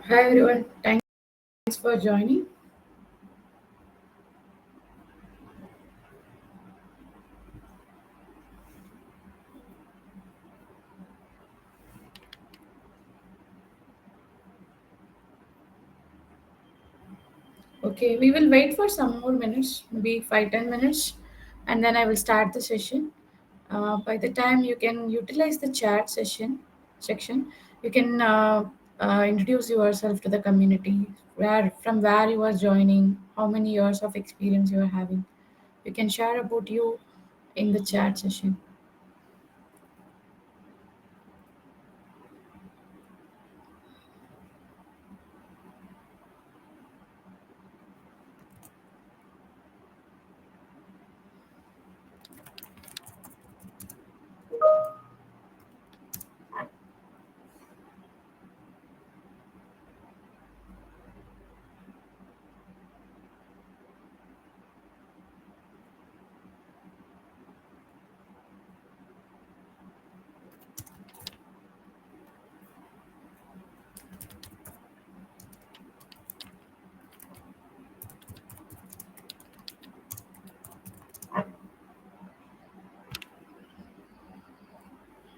Hi everyone, thanks for joining. Okay, we will wait for some more minutes, maybe 5-10 minutes, and then I will start the session. By the time you can utilize the chat session section, you can introduce yourself to the community, where you are joining, how many years of experience you are having. You can share about you in the chat session.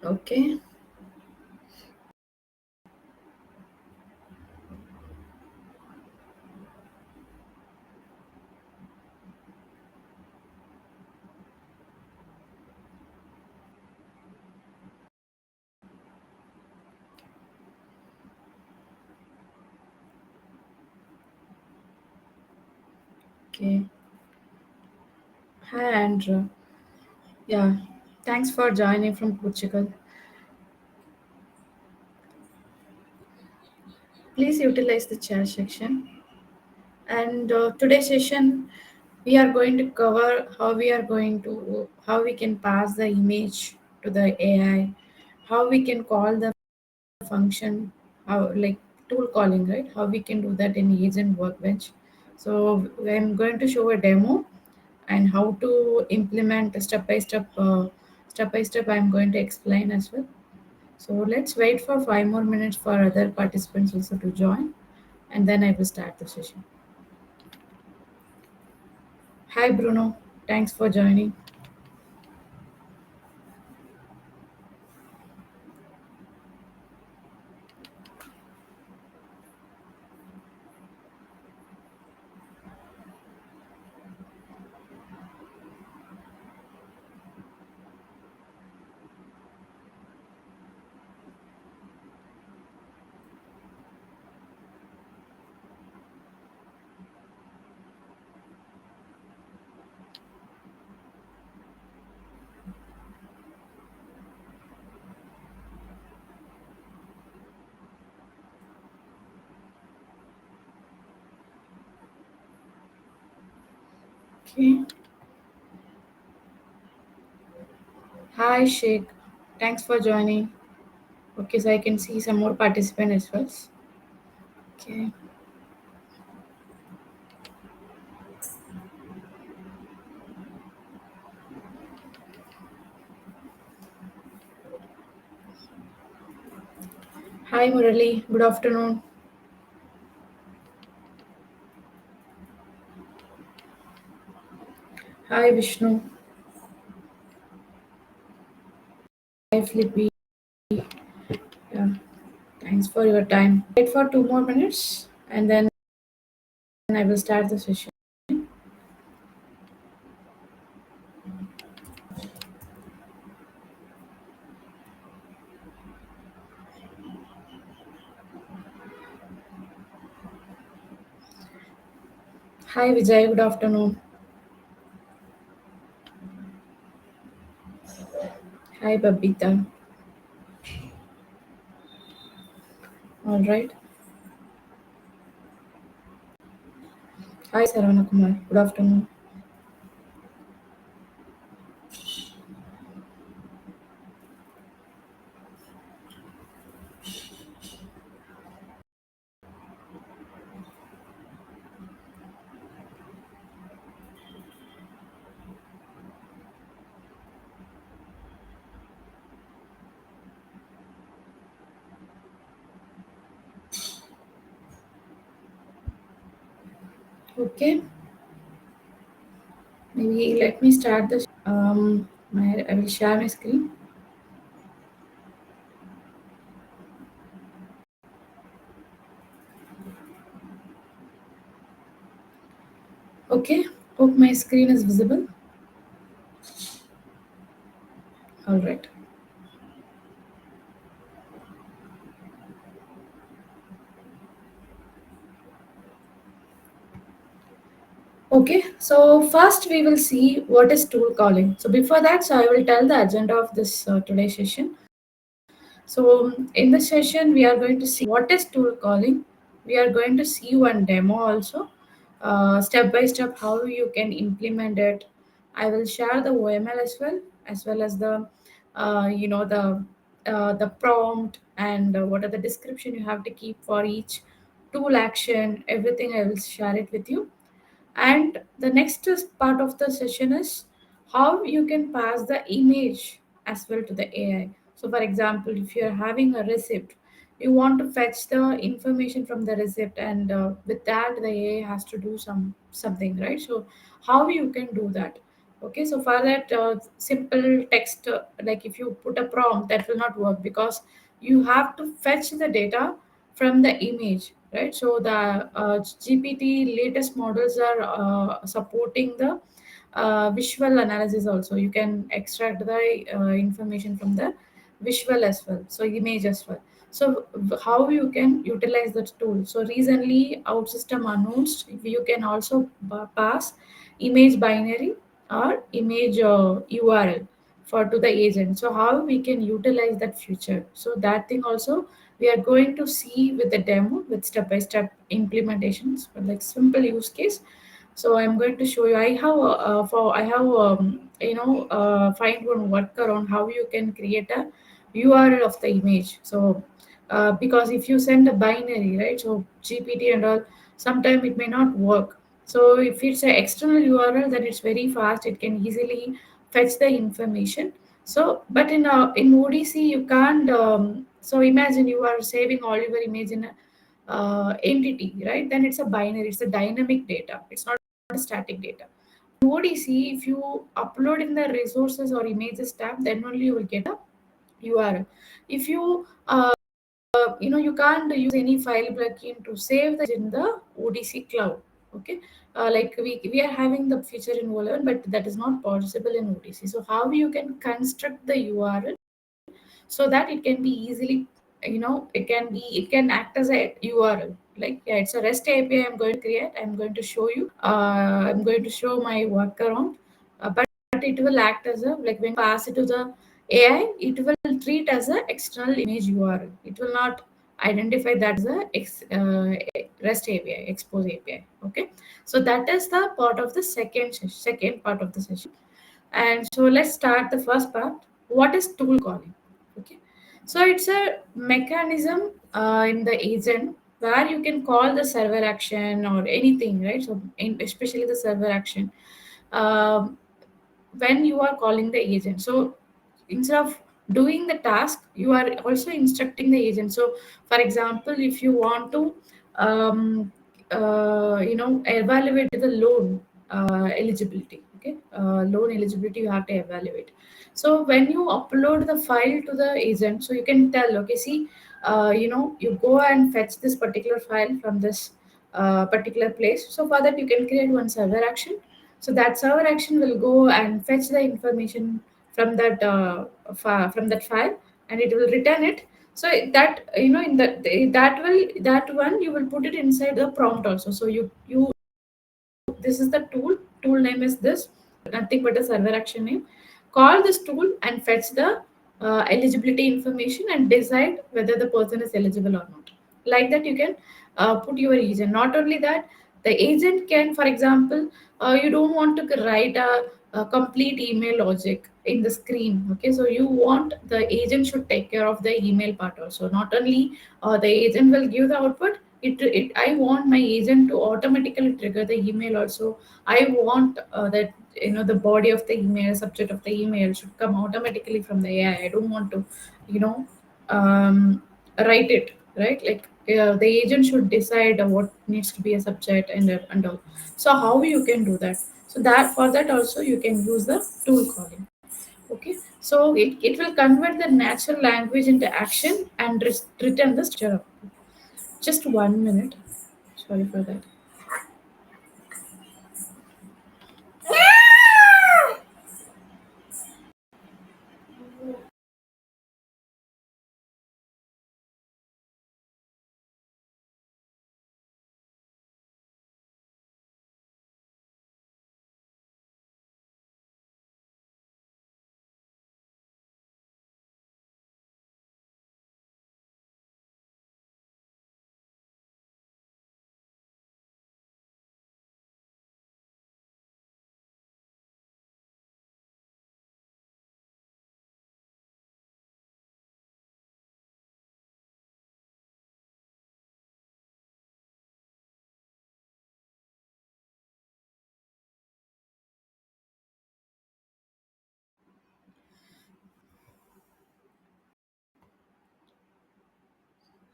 Okay, okay. Hi Andrew. Yeah, thanks for joining from Portugal. Please utilize the chat section. And today's session, we are going to cover how we can pass the image to the AI, how we can call the function, how like tool calling, right? How we can do that in Agent Workbench. So I'm going to show a demo and how to implement step by step. Step by step, I'm going to explain as well. So let's wait for 5 more minutes for other participants also to join, and then I will start the session. Hi Bruno, thanks for joining. Okay. Hi Sheikh, thanks for joining. Okay, so I can see some more participants as well. Okay. Hi Murali, good afternoon. Hi Vishnu. Hi Flippy. Yeah, thanks for your time. Wait for 2 more minutes and then I will start the session. Hi Vijay, good afternoon. Hi Babita. All right. Hi Saravana Kumar, good afternoon. Okay, maybe let me start this. I will share my screen. Okay, hope my screen is visible. All right. Okay, so first we will see what is tool calling. So before that, so I will tell the agenda of this today's session. So in the session, we are going to see what is tool calling. We are going to see one demo also, step by step how you can implement it. I will share the OML as well as the, the prompt and what are the description you have to keep for each tool action. Everything I will share it with you. And the next part of the session is how you can pass the image as well to the AI. So, for example, if you're having a receipt, you want to fetch the information from the receipt, and with that, the AI has to do something, right? So, how you can do that? Okay, so for that simple text, like if you put a prompt, that will not work because you have to fetch the data from the image, right? So the GPT latest models are supporting the visual analysis also. You can extract the information from the visual as well, so image as well. So how you can utilize that tool? So recently, our system announced you can also pass image binary or image URL for to the agent. So how we can utilize that future? So that thing also we are going to see with the demo with step by step implementations for like simple use case. So I'm going to show you. I have find one workaround how you can create a URL of the image. So because if you send a binary, right, so GPT and all, sometime it may not work. So if it's an external URL, then it's very fast. It can easily fetch the information. So, but in ODC you can't. So imagine you are saving all your image in a entity, right? Then it's a binary. It's a dynamic data. It's not a static data. ODC, if you upload in the resources or images tab, then only you will get a URL. If you you can't use any file plugin to save that in the ODC cloud. Okay, like we are having the feature in O11, but that is not possible in ODC. So how you can construct the URL so that it can be easily, it can act as a URL. Like, yeah, it's a REST API I'm going to create. I'm going to show you. I'm going to show my workaround, but it will act as a, like, when you pass it to the AI, it will treat as a external image URL. It will not identify that as a REST API, expose API. Okay, so that is the part of the second part of the session. And so let's start the first part. What is tool calling? Okay. So it's a mechanism in the agent where you can call the server action or anything, right? So especially the server action. Um, when you are calling the agent. So instead of doing the task, you are also instructing the agent. So for example, if you want to evaluate the loan eligibility, okay, loan eligibility you have to evaluate. So when you upload the file to the agent, so you can tell, okay, see, you go and fetch this particular file from this particular place. So for that you can create one server action. So that server action will go and fetch the information from that from that file, and it will return it. So that, in that one you will put it inside the prompt also. So you this is the tool name is this, nothing but a server action name. Call this tool and fetch the eligibility information and decide whether the person is eligible or not. Like that you can put your agent. Not only that, the agent can, for example, you don't want to write a complete email logic in the screen. Okay, so you want the agent should take care of the email part also. Not only the agent will give the output, I want my agent to automatically trigger the email also. I want that, the body of the email, subject of the email should come automatically from the AI. I don't want to, you know, write it, right? Like the agent should decide what needs to be a subject and all. So how you can do that? So that for that also you can use the tool calling. Okay, so it will convert the natural language into action and return the structure. Just 1 minute. Sorry for that.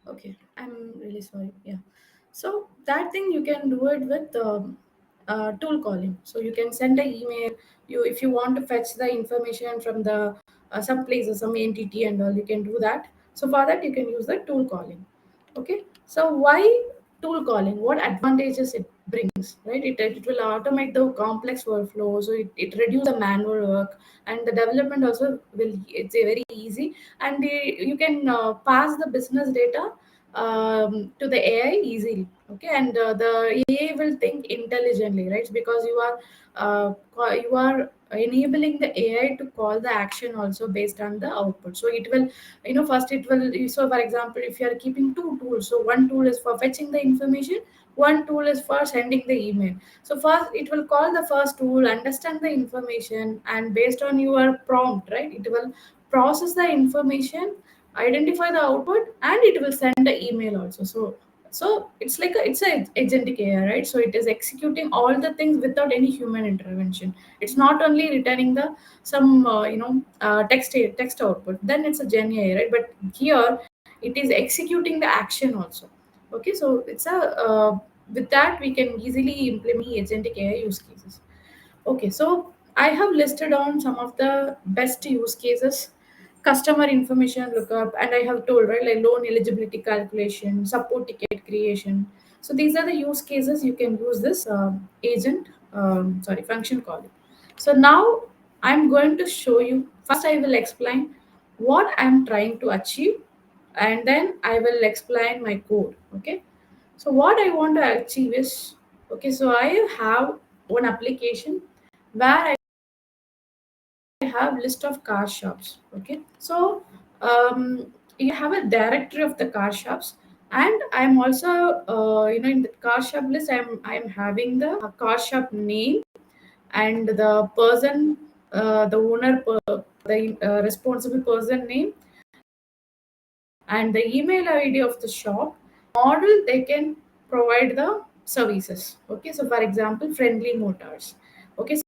Okay, I'm really sorry. Yeah. So that thing you can do it with tool calling. So you can send an email. You if you want to fetch the information from the some places, some entity and all, you can do that. So for that you can use the tool calling. Okay. So why tool calling? What advantages it brings? Right. It will automate the complex workflow. So it reduce the manual work and the development also will it's a very easy and you can pass the business data to the AI easily. Okay, and the AI will think intelligently, right? Because you are enabling the AI to call the action also based on the output. So it will, first it will. So for example, if you are keeping two tools, so one tool is for fetching the information, one tool is for sending the email. So first it will call the first tool, understand the information, and based on your prompt, right, it will process the information, identify the output, and it will send the email also. So it's like it's a agentic AI, right? So it is executing all the things without any human intervention. It's not only returning the some text output, then it's a gen AI, right? But here it is executing the action also. Okay, so it's a with that we can easily implement agentic AI use cases. Okay, so I have listed on some of the best use cases, customer information lookup, and I have told, right, like loan eligibility calculation, support ticket creation. So these are the use cases you can use this function calling. So now I'm going to show you. First, I will explain what I'm trying to achieve, and then I will explain my code. Okay, so what I want to achieve is, okay, so I have one application where I have list of car shops. Okay, so you have a directory of the car shops, and I'm also in the car shop list. I'm having the car shop name and the person, the owner, the responsible person name, and the email ID of the shop model they can provide the services. Okay, so for example, Friendly Motors. Okay,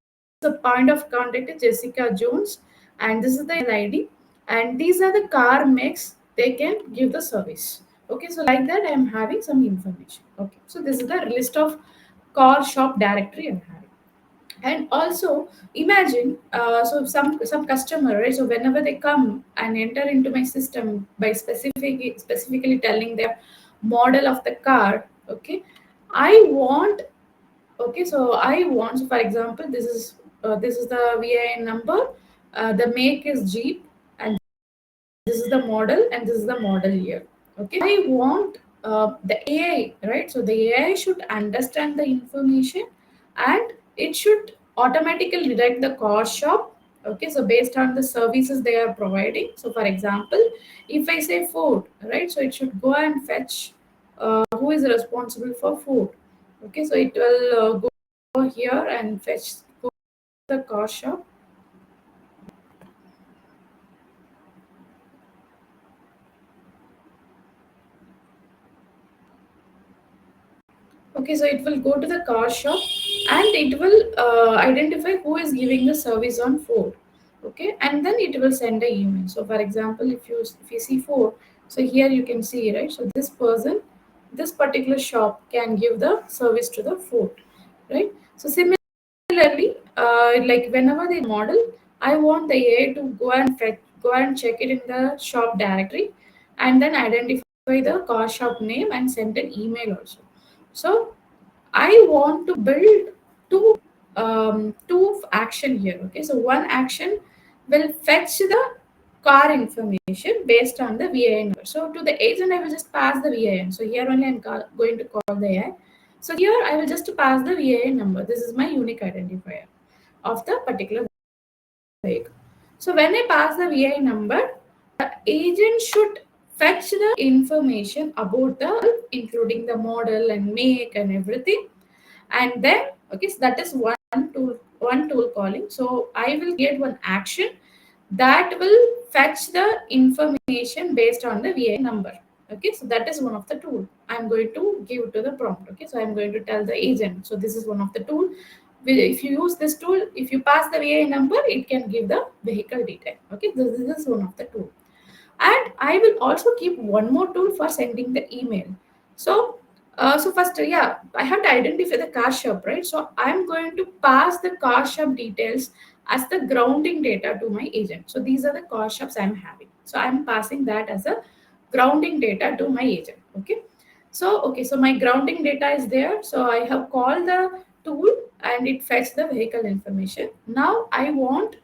so point of contact is Jessica Jones, and this is the ID, and these are the car makes they can give the service. Okay, so like that, I am having some information. Okay, so this is the list of car shop directory I'm having. And also imagine, so some customer, right, so whenever they come and enter into my system by specifically telling their model of the car. Okay, I want, okay, so I want, so for example, this is the VIN number, the make is Jeep, and this is the model, and this is the model year. Okay, I want the AI, right? So the AI should understand the information, and it should automatically direct the car shop. Okay, so based on the services they are providing. So for example, if I say food, right, so it should go and fetch who is responsible for food. Okay, so it will go here and fetch the car shop. Okay, so it will go to the car shop, and it will identify who is giving the service on Ford. Okay, and then it will send an email. So, for example, if you see Ford, so here you can see, right. So this person, this particular shop can give the service to the food, right? So similarly, like whenever the model, I want the AI to go and check it in the shop directory, and then identify the car shop name and send an email also. So I want to build two action here. Okay, so one action will fetch the car information based on the VIN number. So to the agent, I will just pass the VIN. So here only I'm going to call the AI. So here I will just pass the VIN number. This is my unique identifier of the particular vehicle. So when I pass the VIN number, the agent should fetch the information about the including the model and make and everything. And then okay, so that is one tool calling. So I will create one action that will fetch the information based on the VI number. Okay, so that is one of the tool I'm going to give to the prompt. Okay, so I'm going to tell the agent, so this is one of the tool. If you use this tool, if you pass the VI number, it can give the vehicle detail. Okay, this is one of the tool. And I will also keep one more tool for sending the email. So so first, yeah, I have to identify the car shop, right? So I'm going to pass the car shop details as the grounding data to my agent. So these are the car shops I'm having, so I'm passing that as a grounding data to my agent. Okay, so okay, so my grounding data is there, so I have called the tool and it fetched the vehicle information. Now I want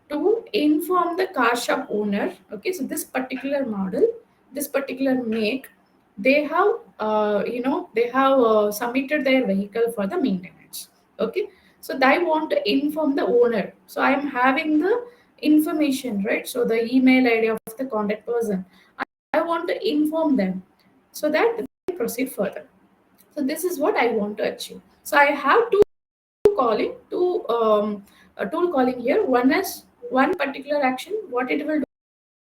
to inform the car shop owner. Okay, so this particular model, this particular make, they have they have submitted their vehicle for the maintenance. Okay, so I want to inform the owner, so I am having the information, right? So the email ID of the contact person, I want to inform them so that they can proceed further. So this is what I want to achieve. So I have two a tool calling here. One is one particular action. What it will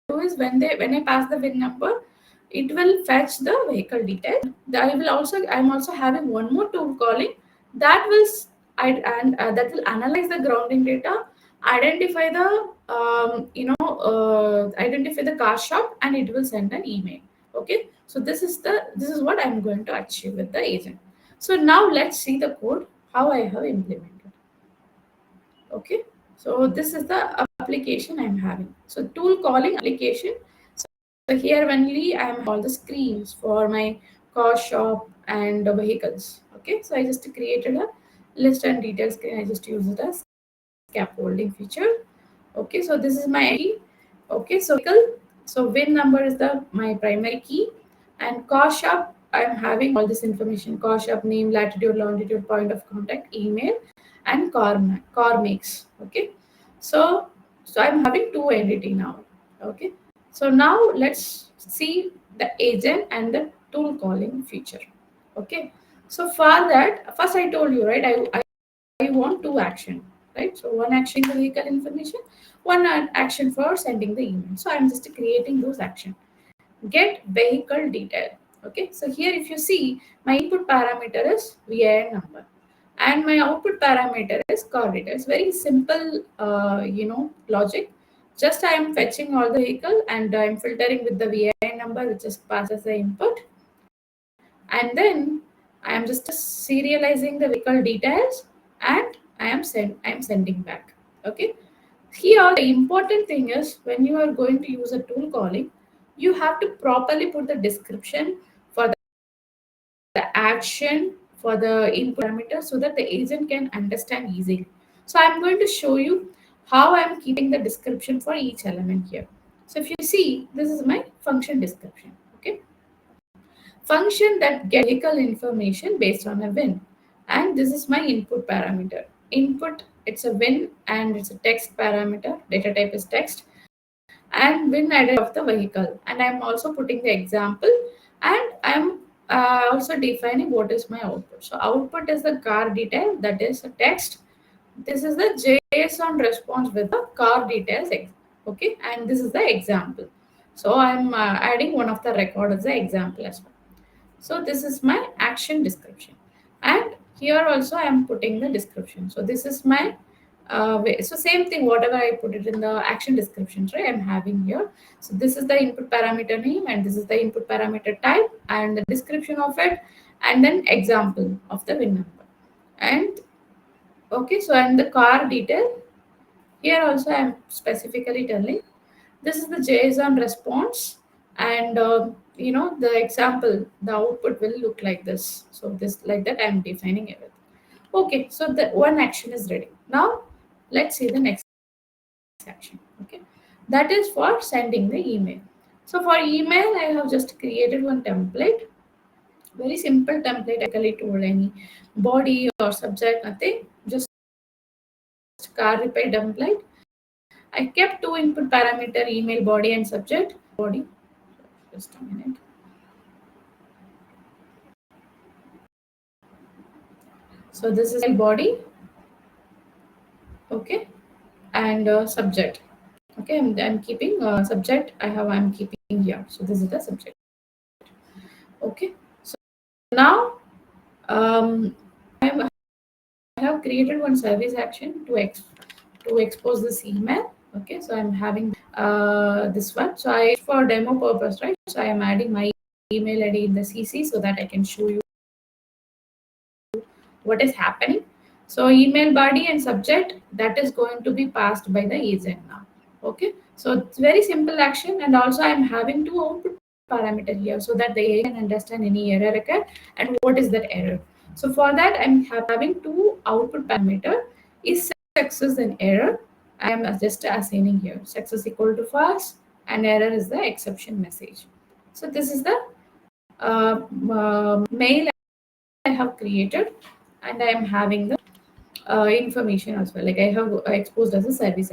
do is when I pass the VIN number, it will fetch the vehicle detail. I'm also having one more tool calling that will that will analyze the grounding data, identify the identify the car shop, and it will send an email. Okay, so this is what I'm going to achieve with the agent. So now let's see the code how I have implemented. Okay, so this is the application I'm having. So tool calling application. So here only I'm all the screens for my car shop and the vehicles. Okay, so I just created a list and details screen. I just use it as scaffolding feature. Okay, so this is my ID. Okay, so vehicle. So VIN number is the my primary key, and car shop. I'm having all this information: car shop name, latitude, longitude, point of contact, email, and car makes. Okay, so I'm having two entity now. Okay, so now let's see the agent and the tool calling feature. Okay, so for that, first I told you, right? I want two action, right? So one action the vehicle information, one action for sending the email. So I'm just creating those action. Get vehicle detail. Okay, so here if you see, my input parameter is VIN number and my output parameter is car details. Very simple, logic. Just I am fetching all the vehicle and I'm filtering with the VIN number, which just passes the input, and then I am just serializing the vehicle details, and I am sending back. Okay. Here the important thing is when you are going to use a tool calling, you have to properly put the description for the action for the input parameter so that the agent can understand easily. So I'm going to show you how I'm keeping the description for each element here. So if you see, this is my function description. Okay, function that get vehicle information based on a VIN, and this is my input parameter. Input, it's a VIN and it's a text parameter, data type is text, and VIN identity of the vehicle, and I'm also putting the example, and I'm also defining what is my output. So output is the car detail, that is a text. This is the JSON response with the car details, okay, and this is the example. So I'm adding one of the record as the example as well. So this is my action description. And here also I am putting the description. So this is my So same thing, whatever I put it in the action descriptions, right? I'm having here. So this is the input parameter name, and this is the input parameter type, and the description of it, and then example of the win number. And okay, so and the car detail here also I'm specifically telling this is the JSON response, and the example, the output will look like this. So this like that I'm defining everything. Okay, so the one action is ready. Now let's see the next action. Okay, that is for sending the email. So for email, I have just created one template, very simple template. I actually told any body or subject, nothing, just car repair template. I kept two input parameter, email body and subject. Body, just a minute. So this is body, okay, and subject. Okay, I'm keeping subject. I'm keeping here. So this is the subject. Okay, so now I have created one service action to expose this email. Okay, so I'm having this one. So I for demo purpose, right? So I am adding my email ID in the CC so that I can show you what is happening. So email body and subject, that is going to be passed by the agent now. Okay, so it's very simple action, and also I'm having two output parameter here so that the agent can understand any error occurred and what is that error. So for that I'm having two output parameter, is success and error. I am just assigning here success equal to false and error is the exception message. So this is the mail I have created, and I am having the information as well. Like I have exposed as a service.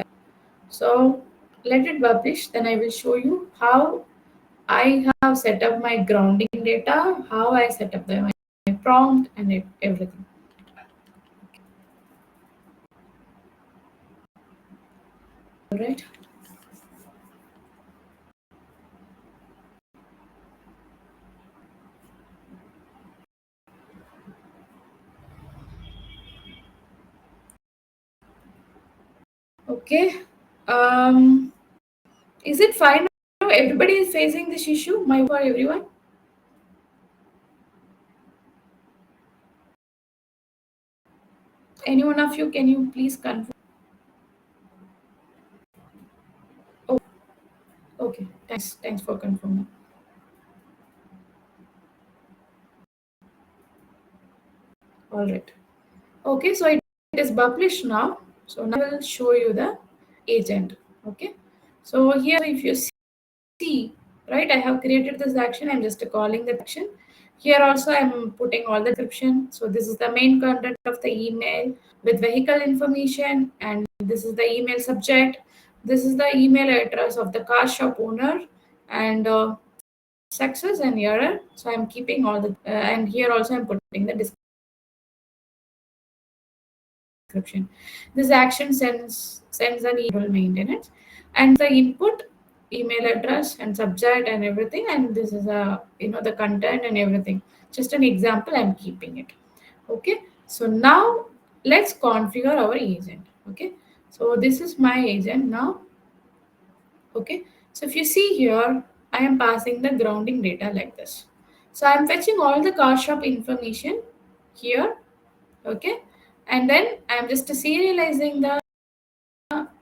So let it publish. Then I will show you how I have set up my grounding data, how I set up my prompt, and everything. All right. Okay. Um, is it fine now? Everybody is facing this issue. My for everyone. Any one of you, can you please confirm? Oh, okay. Thanks. Thanks for confirming. All right. Okay, so it is published now. So now I will show you the agent. Okay, so here if you see, right, I have created this action. I'm just calling the action. Here also I'm putting all the description. So this is the main content of the email with vehicle information, and this is the email subject. This is the email address of the car shop owner, and success and error. So I'm keeping all the and here also I'm putting the description. This action sends an email maintenance, and the input email address and subject and everything, and this is a the content and everything. Just an example, I'm keeping it. Okay, so now let's configure our agent. Okay, so this is my agent now. Okay, so if you see here, I am passing the grounding data like this. So I'm fetching all the car shop information here. Okay, and then I'm just serializing the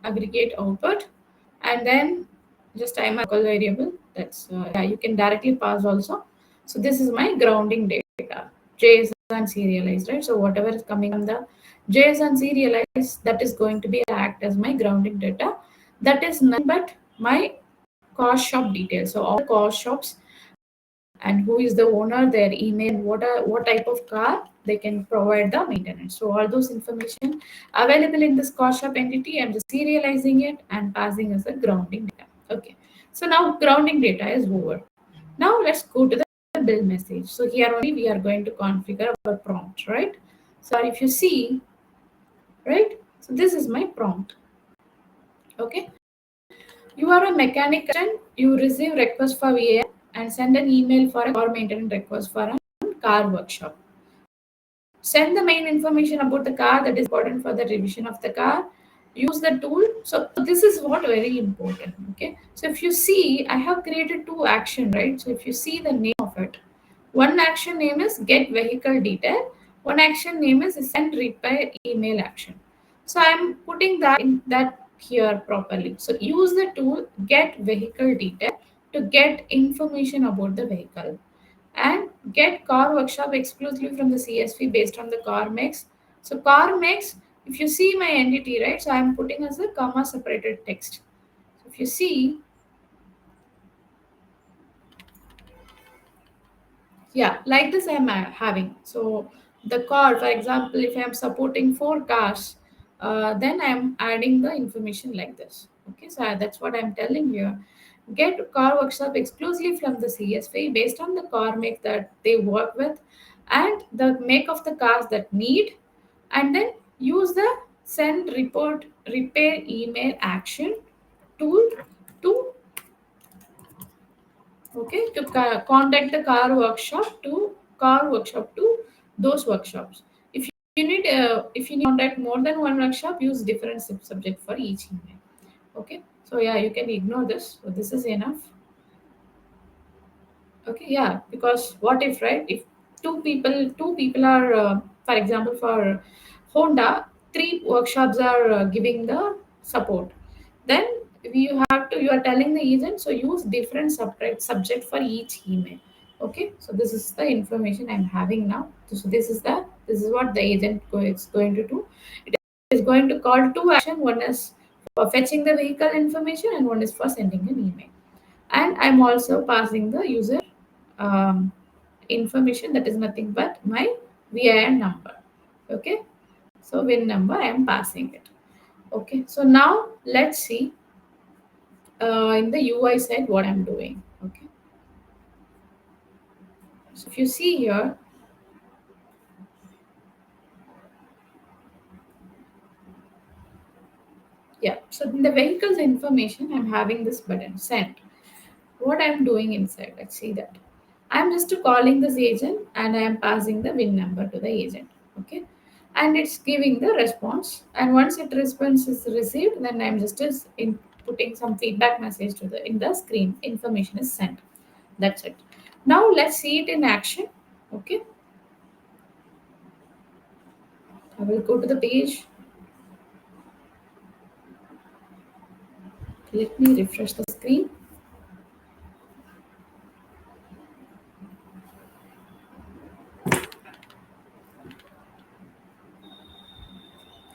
aggregate output, and then just I'm a local variable. That's yeah, you can directly pass also. So this is my grounding data, JSON serialized, right? So whatever is coming from the JSON serialized, that is going to be act as my grounding data. That is nothing but my cost shop details. So all the cost shops and who is the owner, their email, what type of car they can provide the maintenance. So all those information available in this cost shop entity, I'm just serializing it and passing as a grounding data. Okay. So now grounding data is over. Now let's go to the build message. So here only we are going to configure our prompt, right? So if you see, right? So this is my prompt. Okay. You are a mechanic and you receive request for VA and send an email for a car maintenance request for a car workshop. Send the main information about the car that is important for the revision of the car. use the tool. So this is what very important. Okay, so if you see, I have created two action, right? So if you see the name of it, one action name is get vehicle detail, one action name is send repair email action. So I'm putting that in that here properly. So use the tool get vehicle detail to get information about the vehicle, and get car workshop exclusively from the CSV based on the car makes. So car makes, if you see my entity, right? So I'm putting as a comma separated text. So if you see, yeah, like this I'm having. So the car, for example, if I'm supporting four cars, then I'm adding the information like this. Okay, so that's what I'm telling you. Get car workshop exclusively from the CSV based on the car make that they work with and the make of the cars that need, and then use the send report repair email action tool to, okay, to contact the car workshop to those workshops. If you need if you need to contact more than one workshop, use different subject for each email. Okay, so yeah, you can ignore this. So this is enough. Okay, yeah, because what if, right? If two people are, for example, for Honda, three workshops are giving the support. Then you are telling the agent, so use different separate subject for each email. Okay, so this is the information I'm having now. So this is what the agent is going to do. It is going to call two action. One is for fetching the vehicle information, and one is for sending an email. And I'm also passing the user um, information, that is nothing but my VIN number. Okay, so VIN number I am passing it. Okay, so now let's see in the UI side what I'm doing. Okay, so if you see here, yeah, so in the vehicle's information I'm having this button send. What I'm doing inside, let's see that. I'm just calling this agent and I am passing the VIN number to the agent. Okay, and it's giving the response. And once it response is received, then I'm just inputting some feedback message to the in the screen. Information is sent. That's it. Now let's see it in action. Okay, I will go to the page. Let me refresh the screen.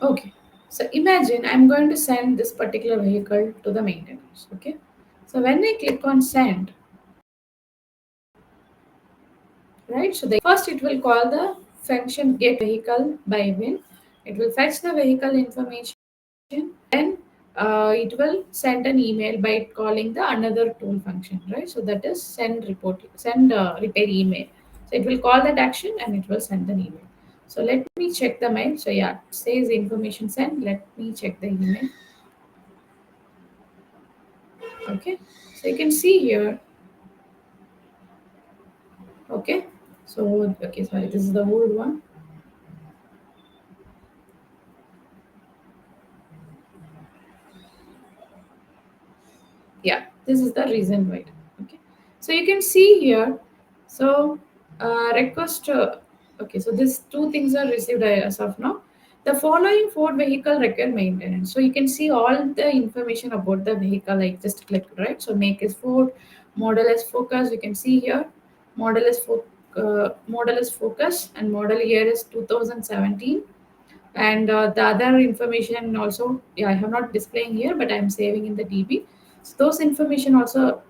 Okay, so imagine I'm going to send this particular vehicle to the maintenance. Okay, so when I click on send, right? So the first it will call the function get vehicle by VIN. It will fetch the vehicle information. Then it will send an email by calling the another tool function, right? So that is send repair email. So it will call that action and it will send an email. So let me check the mail. So yeah, it says information sent. Let me check the email. Okay. So you can see here. Okay. So okay, sorry, this is the old one. Yeah, this is the reason why. Okay, so you can see here. So request okay, so these two things are received as of now. The following Ford vehicle require maintenance. So you can see all the information about the vehicle. Like just click, right? So make is Ford, model is Focus. You can see here model is Focus, and model year is 2017. And the other information also, yeah, I have not displaying here, but I'm saving in the DB. So those information also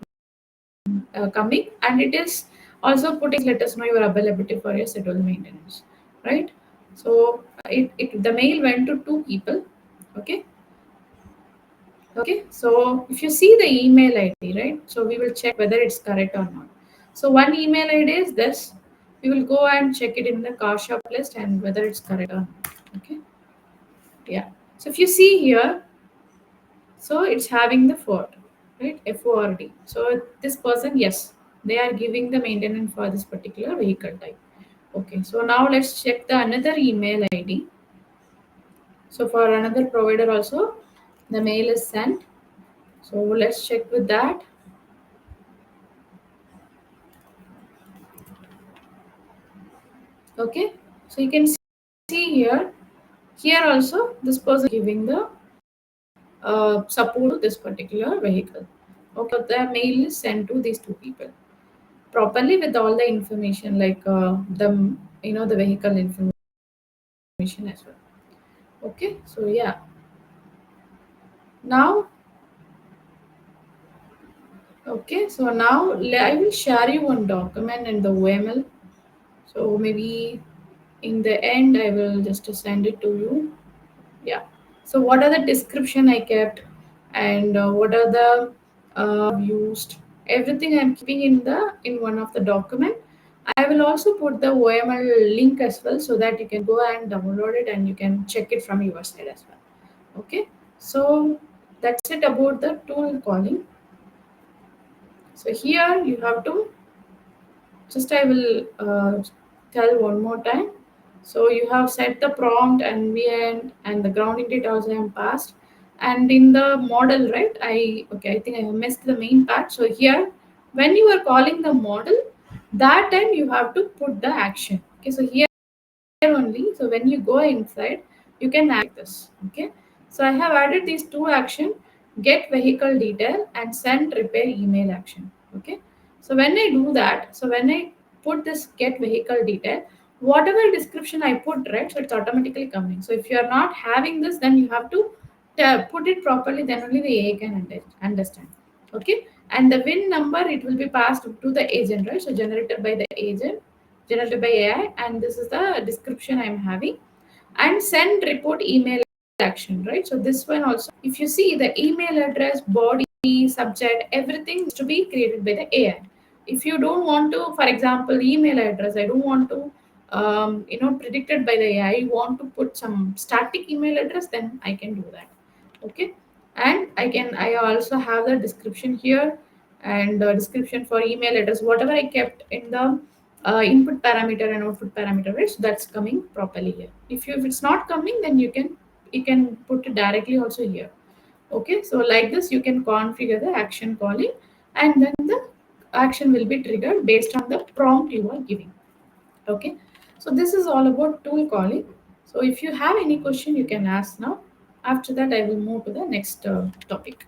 coming, and it is also putting let us know your availability for your scheduled maintenance, right? So the mail went to two people. Okay, okay, so if you see the email ID, right, so we will check whether it's correct or not. So one email ID is this. We will go and check it in the car shop list and whether it's correct or not. Okay, yeah, so if you see here, so it's having the Ford, right? FORD. So this person, yes, they are giving the maintenance for this particular vehicle type. Okay, so now let's check the another email ID. So for another provider also, The mail is sent. So let's check with that. Okay. So you can see here. Here also, this person giving the support to this particular vehicle. Okay. The mail is sent to these two people properly with all the information like the vehicle information as well. Okay. So yeah. Now, okay. So now I will share you one document in the OML. So maybe in the end I will just send it to you. Yeah. So what are the description I kept, and what are the used, everything I'm keeping in one of the document. I will also put the OML link as well, so that you can go and download it and you can check it from your side as well. Okay. So that's it about the tool calling. So here you have to, just I will tell one more time. So you have set the prompt and VN and the grounding data also I have passed. And in the model, right? I think I have missed the main part. So here, when you are calling the model, that time you have to put the action. Okay, so here only. So when you go inside, you can add this. Okay. So I have added these two action: get vehicle detail and send repair email action. Okay. So when I do that, so when I put this get vehicle detail, whatever description I put, right, so it's automatically coming. So if you are not having this, then you have to put it properly. Then only the AI can understand. Okay. And the win number, it will be passed to the agent, right? So generated by the agent, generated by AI, and this is the description I'm having. And send report email action, right? So this one also, if you see the email address, body, subject, everything is to be created by the AI. If you don't want to, for example, email address, I don't want to, predicted by the AI, you want to put some static email address, then I can do that. Okay. And I also have the description here, and description for email address, whatever I kept in the input parameter and output parameter, right? So that's coming properly here. If it's not coming, then you can put it directly also here. Okay. So like this you can configure the action calling, and then the action will be triggered based on the prompt you are giving. Okay. So this is all about tool calling. So if you have any question, you can ask now. After that I will move to the next topic.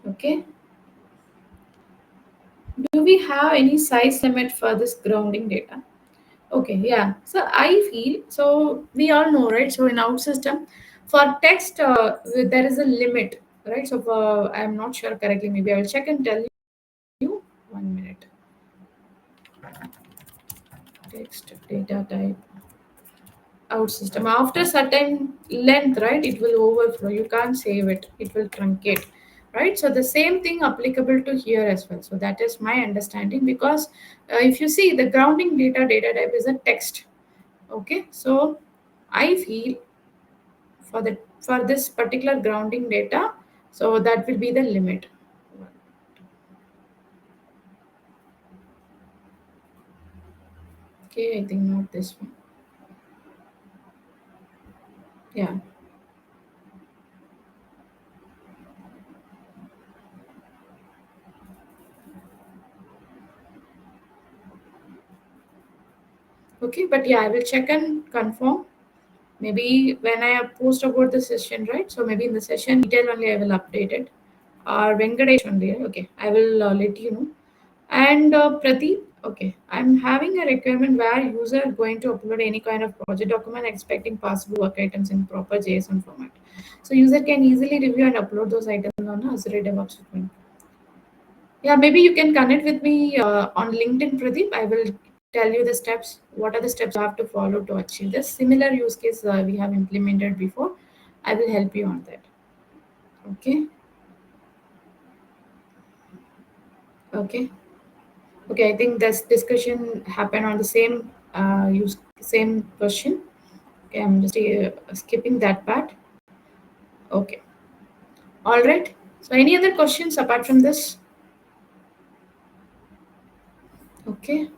Okay. Do we have any size limit for this grounding data? Okay, yeah. So I feel, so we all know, right? So in our system, for text, there is a limit, right? So I'm not sure correctly. Maybe I will check and tell you. 1 minute. Text data type out system. After certain length, right? It will overflow. You can't save it. It will truncate, right? So the same thing applicable to here as well. So that is my understanding, because if you see, the grounding data type is a text. Okay, so I feel for this particular grounding data, so that will be the limit. Okay, I think not this one. Yeah. Okay, but yeah, I will check and confirm. Maybe when I post about the session, right? So maybe in the session detail only I will update it. Or Venkatesh only. Okay, I will let you know. And Pradeep, okay, I'm having a requirement where user going to upload any kind of project document expecting possible work items in proper JSON format. So user can easily review and upload those items on Azure DevOps document. Yeah, maybe you can connect with me on LinkedIn, Pradeep. I will tell you the steps. What are the steps you have to follow to achieve this? Similar use case we have implemented before. I will help you on that. Okay. Okay. Okay. I think this discussion happened on the same question. Okay. I'm just skipping that part. Okay. All right. So any other questions apart from this? Okay.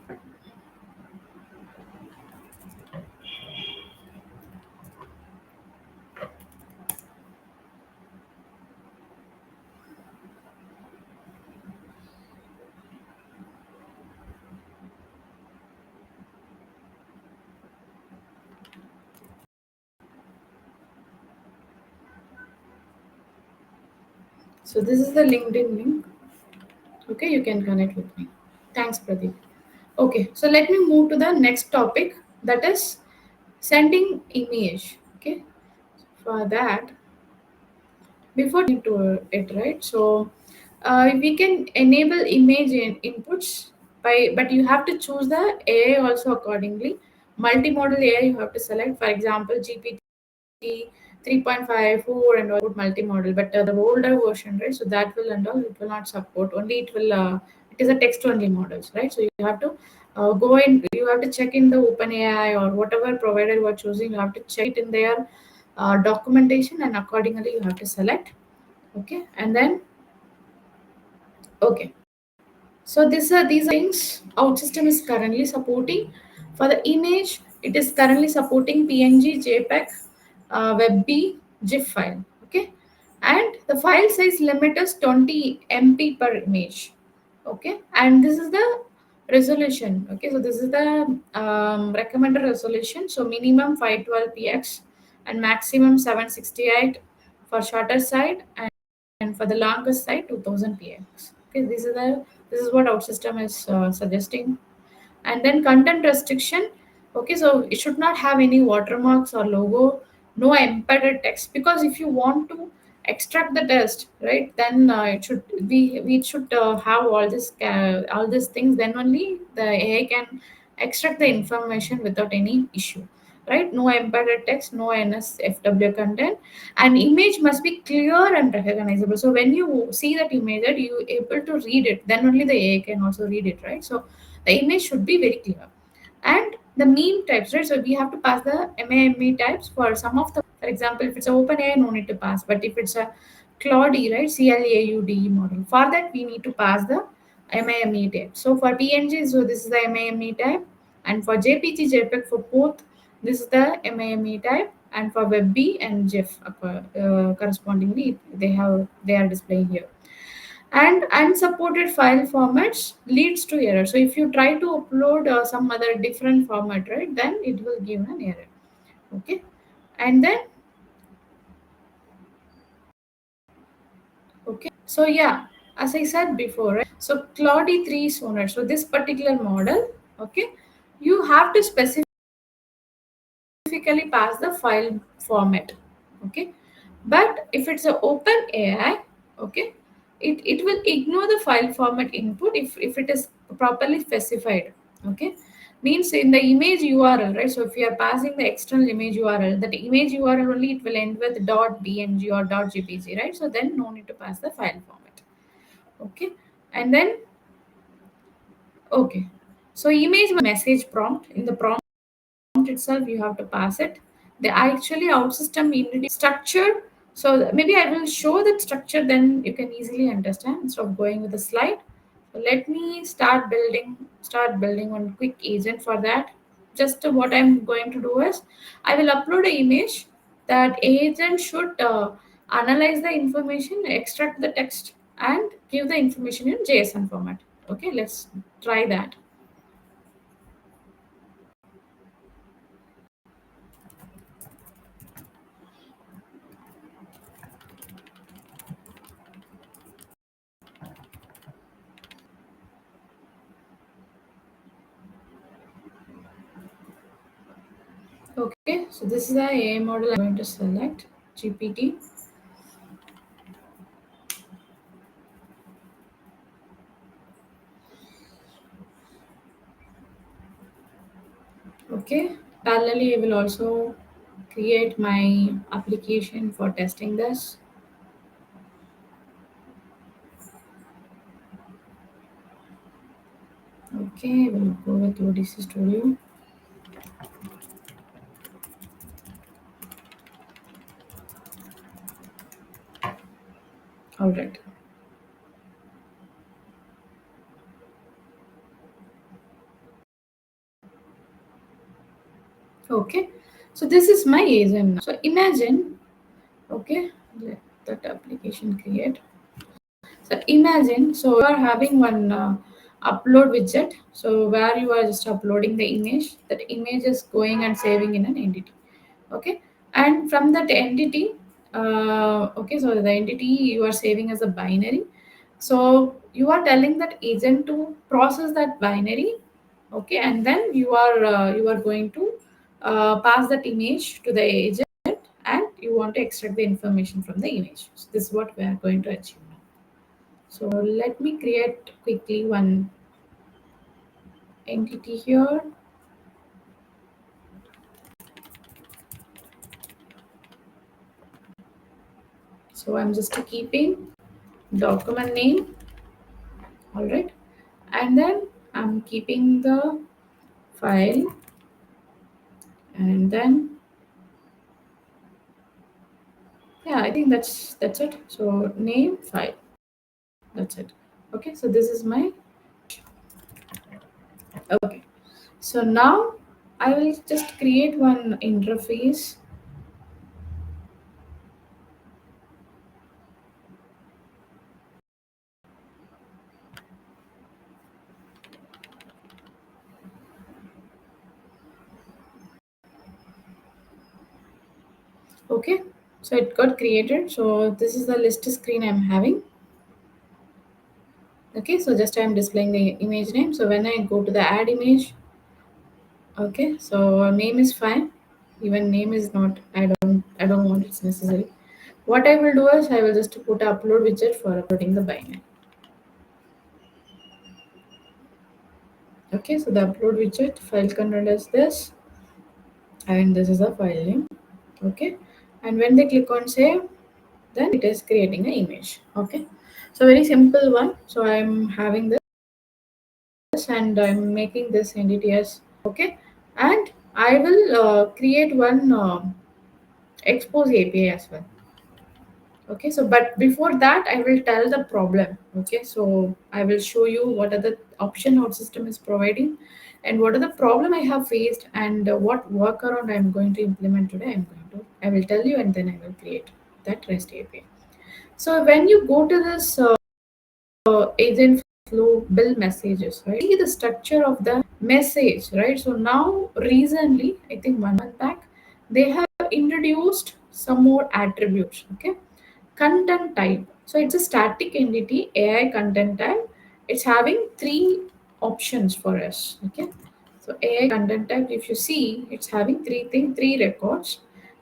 So this is the LinkedIn link. Okay, you can connect with me. Thanks, Pradeep. Okay, so let me move to the next topic, that is sending image. Okay, for that, before into it, right? So we can enable image inputs by, but you have to choose the AI also accordingly. Multimodal AI you have to select. For example, GPT 3.5, 4, and all put multimodal, but the older version, right? So that will and all it will not support. Only it will. It is a text only models, right? So you have to go in. You have to check in the OpenAI or whatever provider you are choosing. You have to check it in their documentation, and accordingly you have to select. Okay, and then okay. So these are things OutSystem is currently supporting. For the image, it is currently supporting PNG, JPEG, WebP, GIF file. Okay, and the file size limit is 20 MB per image. Okay, and this is the resolution. Okay, so this is the recommended resolution. So minimum 512 px and maximum 768 for shorter side, and for the longest side 2000 px. Okay, this is what OutSystem is suggesting. And then content restriction. Okay, so it should not have any watermarks or logo, no embedded text, because if you want to extract the text, right, then it should be we should have all these things, then only the AI can extract the information without any issue, right? No embedded text, no NSFW content, and image must be clear and recognizable. So when you see that image, that you able to read it, then only the AI can also read it, right? So the image should be very clear. And the meme types, right? So we have to pass the MAME types for some of the, for example, if it's an OpenAI, no need to pass. But if it's a Claude, right, CLAUDE model, for that we need to pass the MAME type. So for PNG, so this is the MAME type, and for JPG, JPEG for both, this is the MAME type, and for WebB and GIF, correspondingly, they are displaying here. And unsupported file formats leads to error. So if you try to upload some other different format, right, then it will give an error. Okay, and then okay, so yeah, as I said before, right, so Claude 3 Sonar, so this particular model, okay, you have to specifically pass the file format. Okay, but if it's an open AI, okay, it will ignore the file format input if it is properly specified. Okay, means in the image URL, right? So if you are passing the external image URL, that image URL only it will end with .bng or .jpg, right? So then no need to pass the file format. Okay, and then okay, so image message prompt, in the prompt itself you have to pass it. The actually OutSystem introduced structure. So maybe I will show that structure, then you can easily understand instead of going with the slide. So let me start building one quick agent for that. Just what I'm going to do is I will upload an image. That agent should analyze the information, extract the text, and give the information in JSON format. Okay, let's try that. Okay, so this is the AI model I'm going to select, GPT. Okay, parallelly, I will also create my application for testing this. Okay, we'll go with ODC Studio. All right. Okay, so this is my agent now. So imagine, okay, let that application create. So imagine, so you are having one upload widget. So where you are just uploading the image, that image is going and saving in an entity. Okay, and from that entity, Okay, so the entity you are saving as a binary. So you are telling that agent to process that binary, okay, and then you are going to pass that image to the agent, and you want to extract the information from the image. So this is what we are going to achieve now. So let me create quickly one entity here. So I'm just keeping document name, all right, and then I'm keeping the file, and then yeah, I think that's it. So name file, that's it. Okay, so this is my okay. So now I will just create one interface. Okay, so it got created. So this is the list screen I'm having. Okay, so just I'm displaying the image name. So when I go to the add image, okay, so name is fine. Even name is not. I don't want it's necessary. What I will do is I will just put upload widget for uploading the binary. Okay, so the upload widget file content is this, and this is the file name. Okay, and when they click on save, then it is creating an image. Okay, so very simple one. So I'm having this, and I'm making this entity as okay, and I will create one expose API as well. Okay, so but before that I will tell the problem. Okay, so I will show you what are the option our system is providing, and what are the problem I have faced, and what workaround I'm going to implement today. I will tell you, and then I will create that REST API. So when you go to this agent flow build messages, right, see the structure of the message, right? So now recently, I think 1 month back, they have introduced some more attributes. Okay, content type. So it's a static entity, AI content type. It's having three options for us. Okay, so AI content type, if you see, it's having three records: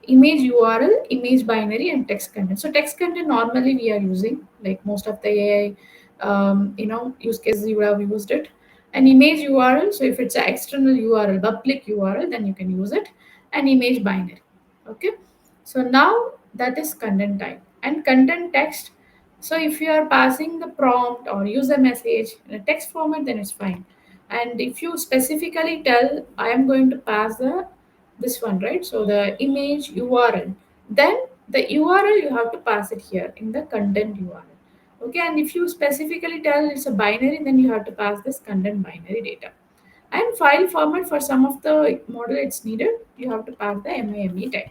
image URL, image binary, and text content. So text content normally we are using, like most of the AI use cases you would have used it. An image URL, so if it's an external URL, public URL, then you can use it. An image binary. Okay, so now that is content type. And content text, so if you are passing the prompt or user message in a text format, then it's fine. And if you specifically tell I am going to pass the this one, right, so the image URL, then the URL you have to pass it here in the content URL. Okay, and if you specifically tell it's a binary, then you have to pass this content binary data. And file format, for some of the model it's needed, you have to pass the MIME type.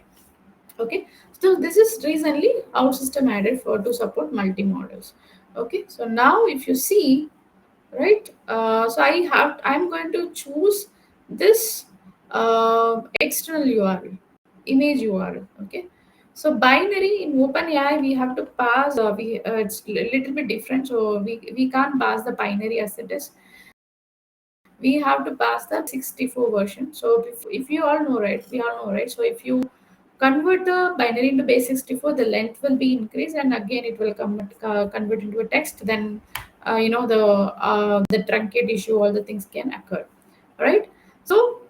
Okay, so this is recently our system added for to support multi models. Okay, so now if you see, right, so I'm going to choose this external URL, image URL. Okay, so binary in OpenAI we have to pass it's a little bit different, so we can't pass the binary as it is. We have to pass the 64 version. So if you all know, right, we all know, right, so if you convert the binary into base 64, the length will be increased, and again it will convert into a text. Then the truncate issue, all the things can occur, right? So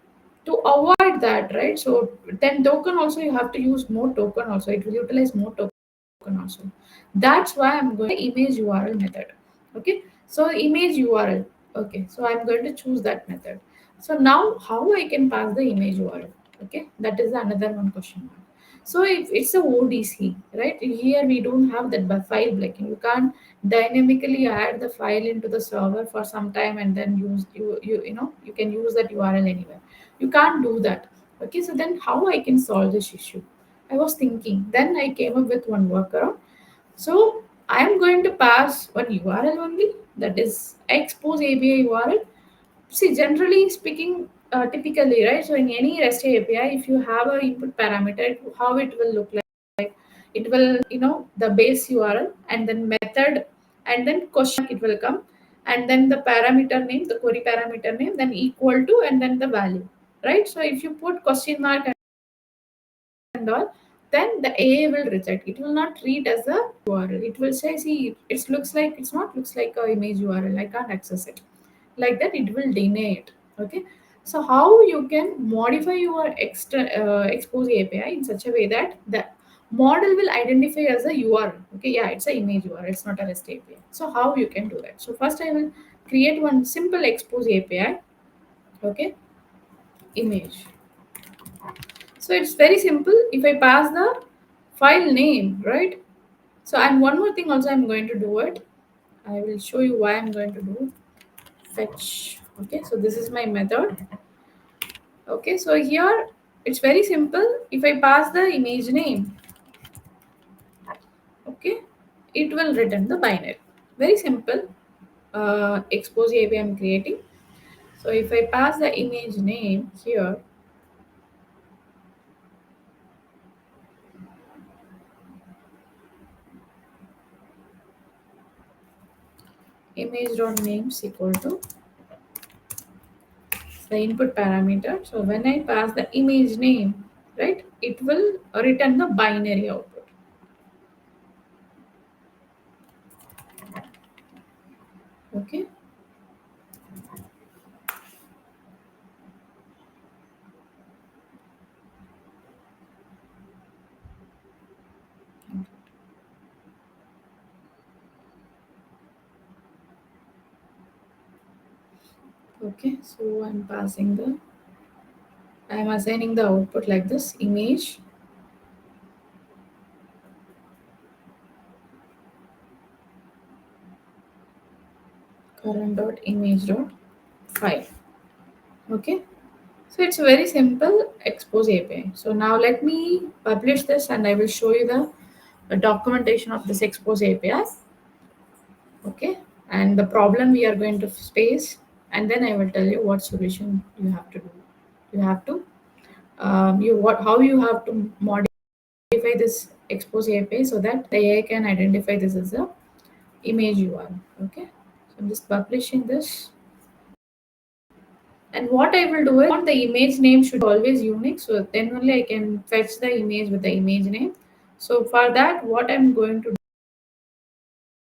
to avoid that, right, so then token also you have to use more token also, it will utilize more token also. That's why I'm going to image URL method. Okay, so image URL. Okay, so I'm going to choose that method. So now how I can pass the image URL? Okay, that is another one question mark. So if it's a ODC, right, here we don't have that file blocking. You can't dynamically add the file into the server for some time and then use you can use that URL anywhere. You can't do that. Okay, so then how I can solve this issue? I was thinking, then I came up with one workaround. So I am going to pass one URL only, that is expose API URL. See, generally speaking, typically, right? So in any REST API, if you have a input parameter, how it will look like. it will, the base URL, and then method, and then question mark it will come, and then the parameter name, the query parameter name, then equal to, and then the value, right? So if you put question mark and all, then the AA will reject. It will not read as a URL. It will say, see, it looks like, it's not looks like a image URL. I can't access it. Like that, it will deny it. Okay. So how you can modify your expose API in such a way that the model will identify as a URL. Okay, yeah, it's a image URL. It's not a REST API. So how you can do that? So first I will create one simple expose API. Okay, image. So it's very simple. If I pass the file name, right? So and one more thing also I'm going to do it. I will show you why I'm going to do fetch. Okay, so this is my method. Okay, so here it's very simple. If I pass the image name, okay, it will return the binary. Very simple. Expose API I'm creating. So if I pass the image name here, image.name is equal to the input parameter. So when I pass the image name, right, it will return the binary output. Okay. Okay. So I'm assigning the output like this image current dot image dot file. Okay. So it's very simple expose API. So now let me publish this and I will show you the documentation of this expose API. Okay. And the problem we are going to face, and then I will tell you what solution you have to do. You have to you what how you have to modify this expose API so that the AI can identify this as a image URL. Okay. So I'm just publishing this. And what I will do is the image name should always unique. So then only I can fetch the image with the image name. So for that, what I'm going to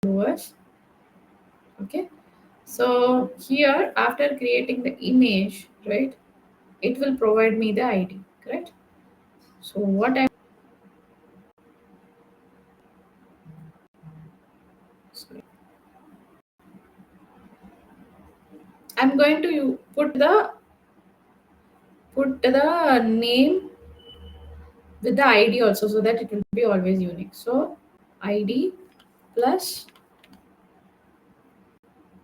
do is, okay. So here after creating the image, right, it will provide me the ID, correct? So what I'm going to put the name with the ID also so that it will be always unique. So ID plus,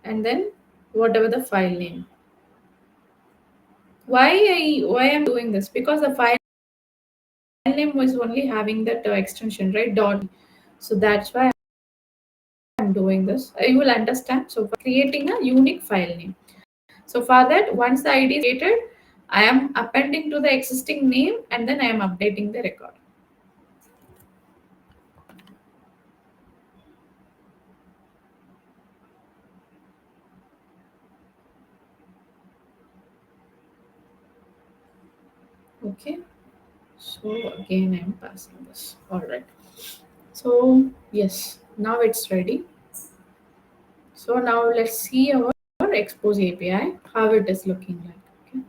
and then whatever the file name. Why I'm doing this? Because the file name was only having that extension, right? Dot. So that's why I'm doing this. You will understand. So for creating a unique file name. So for that, once the ID is created, I am appending to the existing name and then I am updating the record. Okay. So again, I'm passing this. All right. So yes, now it's ready. So now let's see our expose API, how it is looking like. Okay.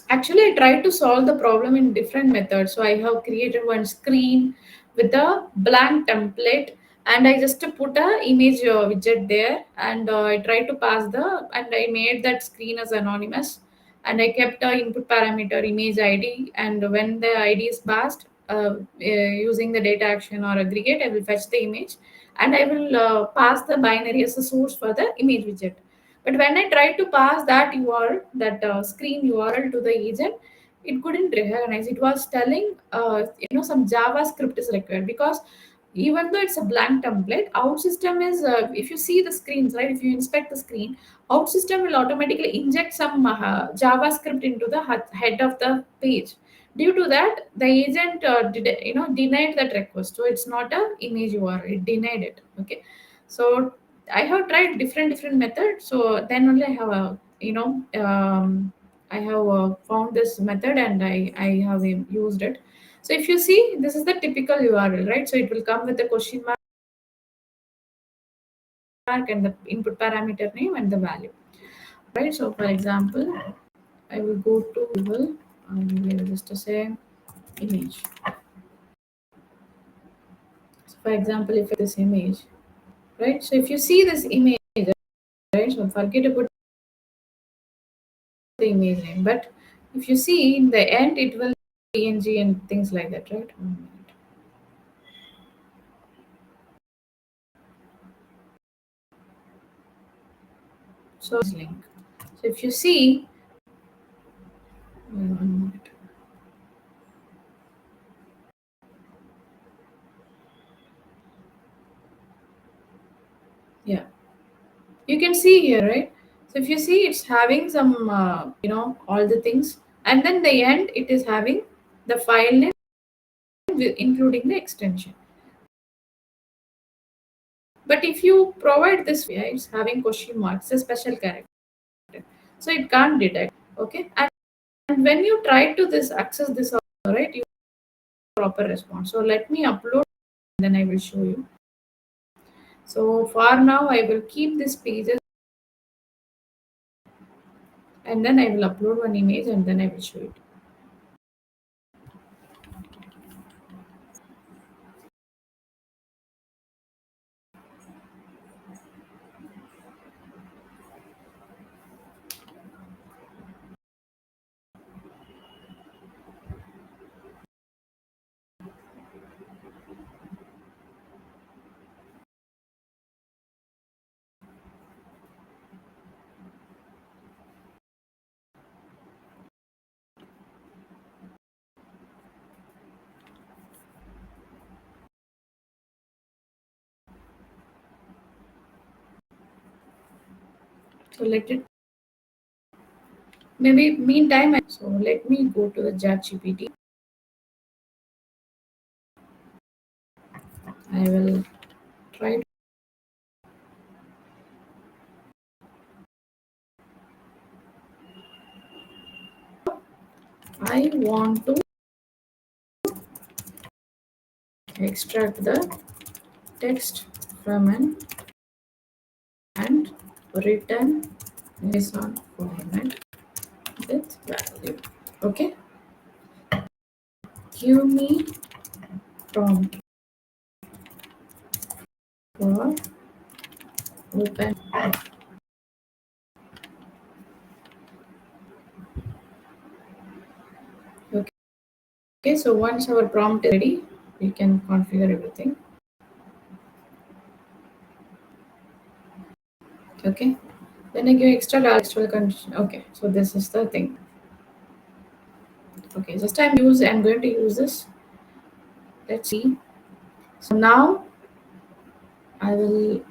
Actually, I tried to solve the problem in different methods. So I have created one screen with a blank template, and I just put a image widget there, and I tried to pass and I made that screen as anonymous, and I kept a input parameter image ID, and when the ID is passed using the data action or aggregate, I will fetch the image, and I will pass the binary as a source for the image widget. But when I tried to pass that URL, that screen URL to the agent, it couldn't recognize. It was telling, some JavaScript is required because even though it's a blank template, out system is, if you see the screens, right, if you inspect the screen, out system will automatically inject some JavaScript into the head of the page. Due to that, the agent denied that request, so it's not a image URL, it denied it. Okay, so I have tried different methods, so then only I have I have found this method, and I have used it. So if you see, this is the typical URL, right? So it will come with the question mark and the input parameter name and the value, right? So for example, I will go to Google, maybe I'll just say image. So for example, if this image, right? So if you see this image, right? So forget about the image name, but if you see in the end, it will be PNG and things like that, right? 1 minute. So this link. So if you see, 1 minute. Yeah, you can see here, right? So if you see, it's having some, all the things, and then the end, it is having the file name including the extension. But if you provide this, yeah, it's having question marks, a special character, so it can't detect. Okay, and when you try to this access this, right, you proper response. So let me upload, then I will show you. So for now, I will keep this pages, and then I will upload one image, and then I will show it. So let it, maybe meantime. So let me go to the chat GPT. I will try. I want to extract the text from an and return JSON format with value. Okay, give me prompt for open. Okay, okay. So once our prompt is ready, we can configure everything. Okay, then I give extra textual condition. Okay, so this is the thing. Okay, just I'm going to use this. Let's see. So now I will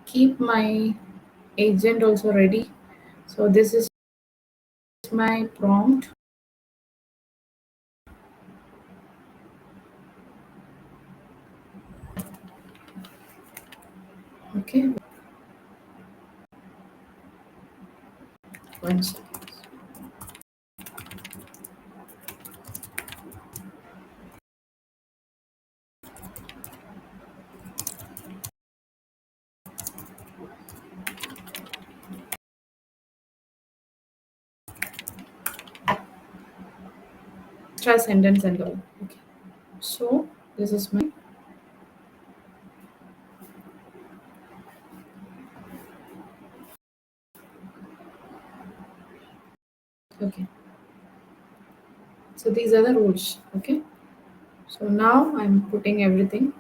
keep my agent also ready. So this is my prompt. Okay, one second. Extra sentence and all. Okay. So this is my, okay. So these are the rules. Okay. So now I'm putting everything.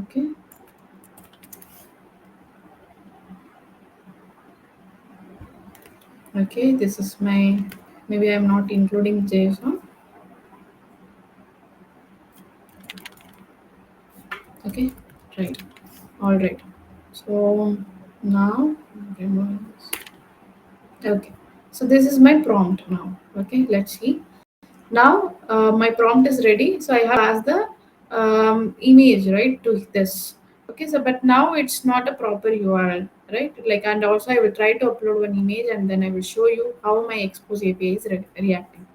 Okay. Okay. This is my Maybe I'm not including JSON. Okay, right. All right. So now, okay. So this is my prompt now. Okay, let's see. Now my prompt is ready. So I have asked the image right to this. Okay, so but now it's not a proper URL, right? Like, and also I will try to upload one image and then I will show you how my expose API is reacting.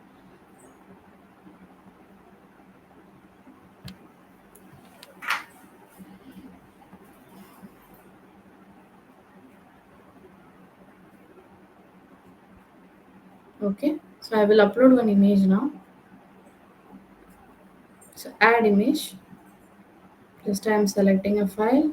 Okay, so I will upload one image now. So add image. Just I am selecting a file.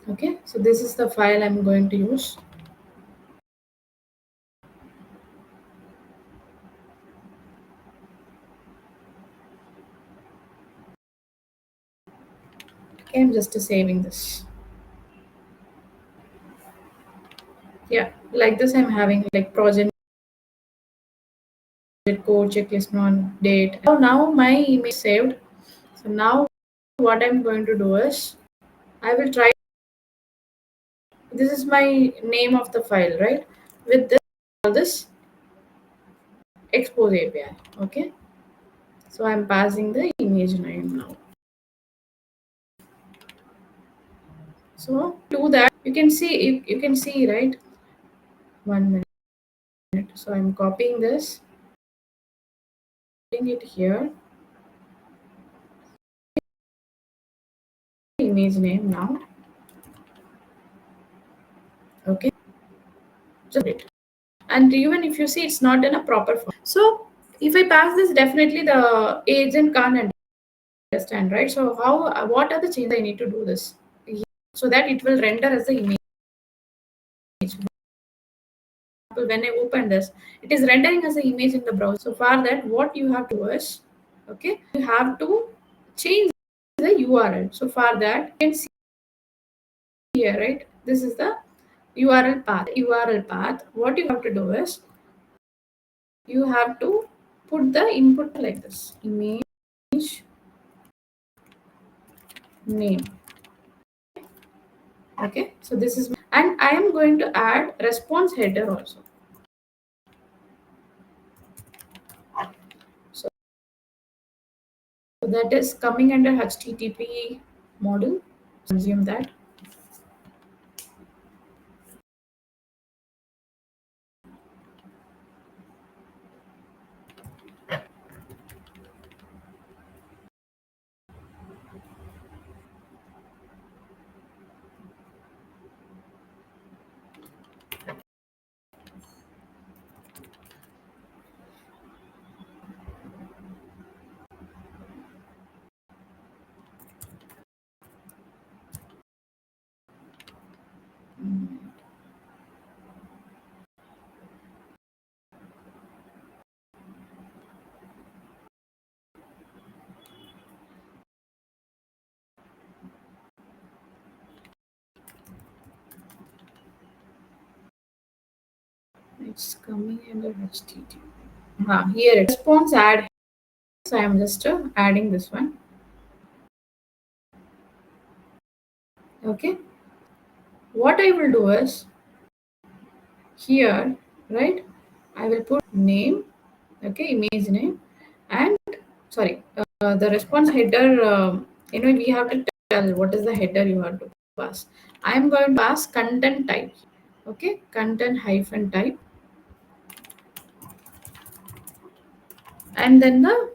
Okay, so this is the file I'm going to use. Okay, I'm just saving this. Yeah, like this I'm having like project code checklist on date. So now my image saved. So now what I'm going to do is I will try. This is my name of the file, right? With this, all this expose API. Okay, so I'm passing the image name now. So do that. You can see, you can see, right? 1 minute. So I'm copying this, putting it here. Image name now. Okay, just it. And even if you see, it's not in a proper form. So if I pass this, definitely the agent can't understand, right? So how, what are the changes I need to do this so that it will render as the image? When I open this, it is rendering as an image in the browser. So for that, what you have to do is, okay, you have to change the URL. So for that, you can see here, right? This is the URL path. URL path. What you have to do is, you have to put the input like this: image name. Okay, so this is, and I am going to add response header also. So that is coming under HTTP module. Assume that. It's coming under HTTP. Here it response add. So I am just adding this one. Okay. What I will do is here, right? I will put name, okay, image name, and sorry, the response header. We have to tell what is the header you have to pass. I am going to pass content type. Okay, content hyphen type, and then the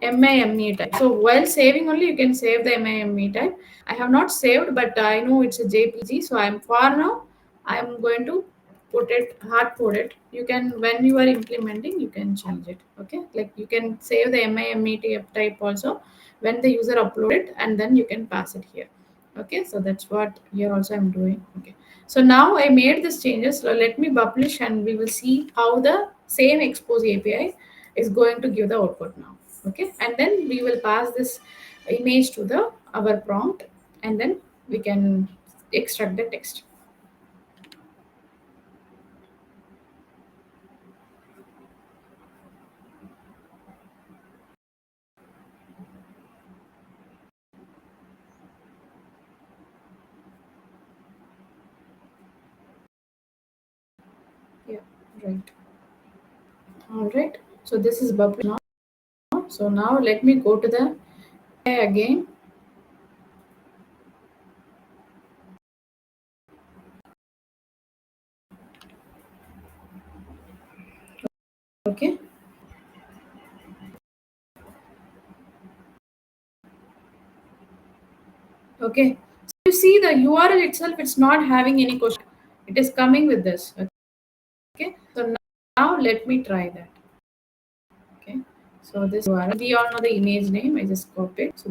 MIME type. So while saving only, you can save the MIME type. I have not saved, but I know it's a JPG. So I'm for now, I'm going to put it hard code it. You can, when you are implementing, you can change it. Okay, like you can save the MIME type also when the user upload it, and then you can pass it here. Okay, so that's what here also I'm doing. Okay, so now I made this changes. So let me publish, and we will see how the same expose API is going to give the output now. Okay, and then we will pass this image to the our prompt, and then we can extract the text. Yeah, right. All right. So this is bubble now. So now let me go to the AI again. Okay. Okay. So you see the URL itself, it's not having any question. It is coming with this. Okay. So now let me try that. Okay. So this URL, we all know the image name. I just copied. So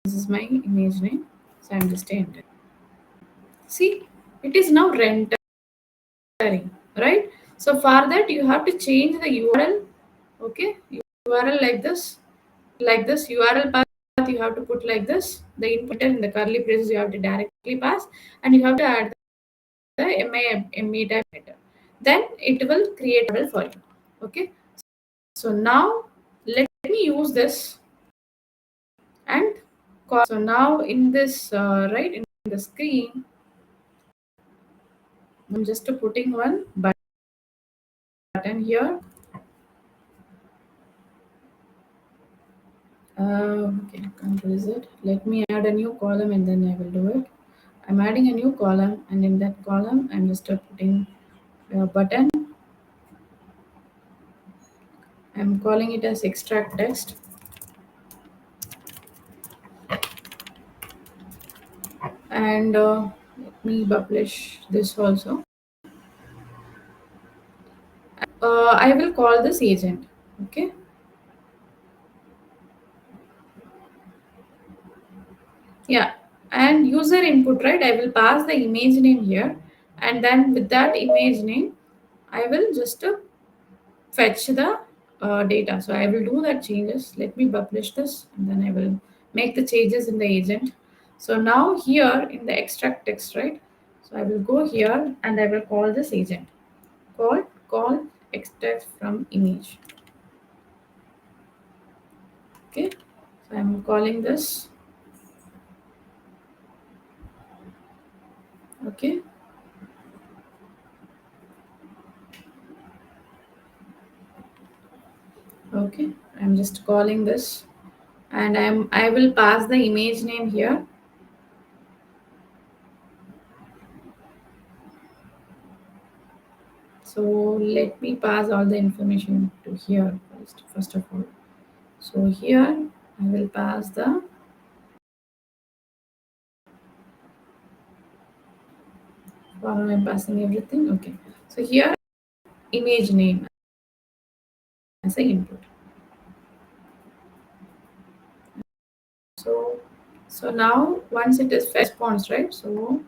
this is my image name. So I'm just entering. See, it is now rendering, right? So for that, you have to change the URL. Okay. URL like this URL path you have to put like this. The input in the curly braces you have to directly pass, and you have to add the MA type header. Then it will create a URL for you. Okay. So now let me use this and call. So now in this right in the screen, I'm just putting one button here. Okay, can't visit. Let me add a new column and then I will do it. I'm adding a new column, and in that column, I'm just putting a button. I'm calling it as extract text, and let me publish this also. I will call this agent. Okay. Yeah, and user input, right? I will pass the image name here, and then with that image name, I will just fetch the data. So I will do that changes. Let me publish this, and then I will make the changes in the agent. So now here in the extract text, right? So I will go here and I will call this agent. Call extract from image. Okay. So I'm calling this. Okay. Okay. I'm just calling this, and I will pass the image name here. So let me pass all the information to here first of all. So here I will pass the while I'm passing everything. Okay. So here image name as a input. So now once it is response, right? So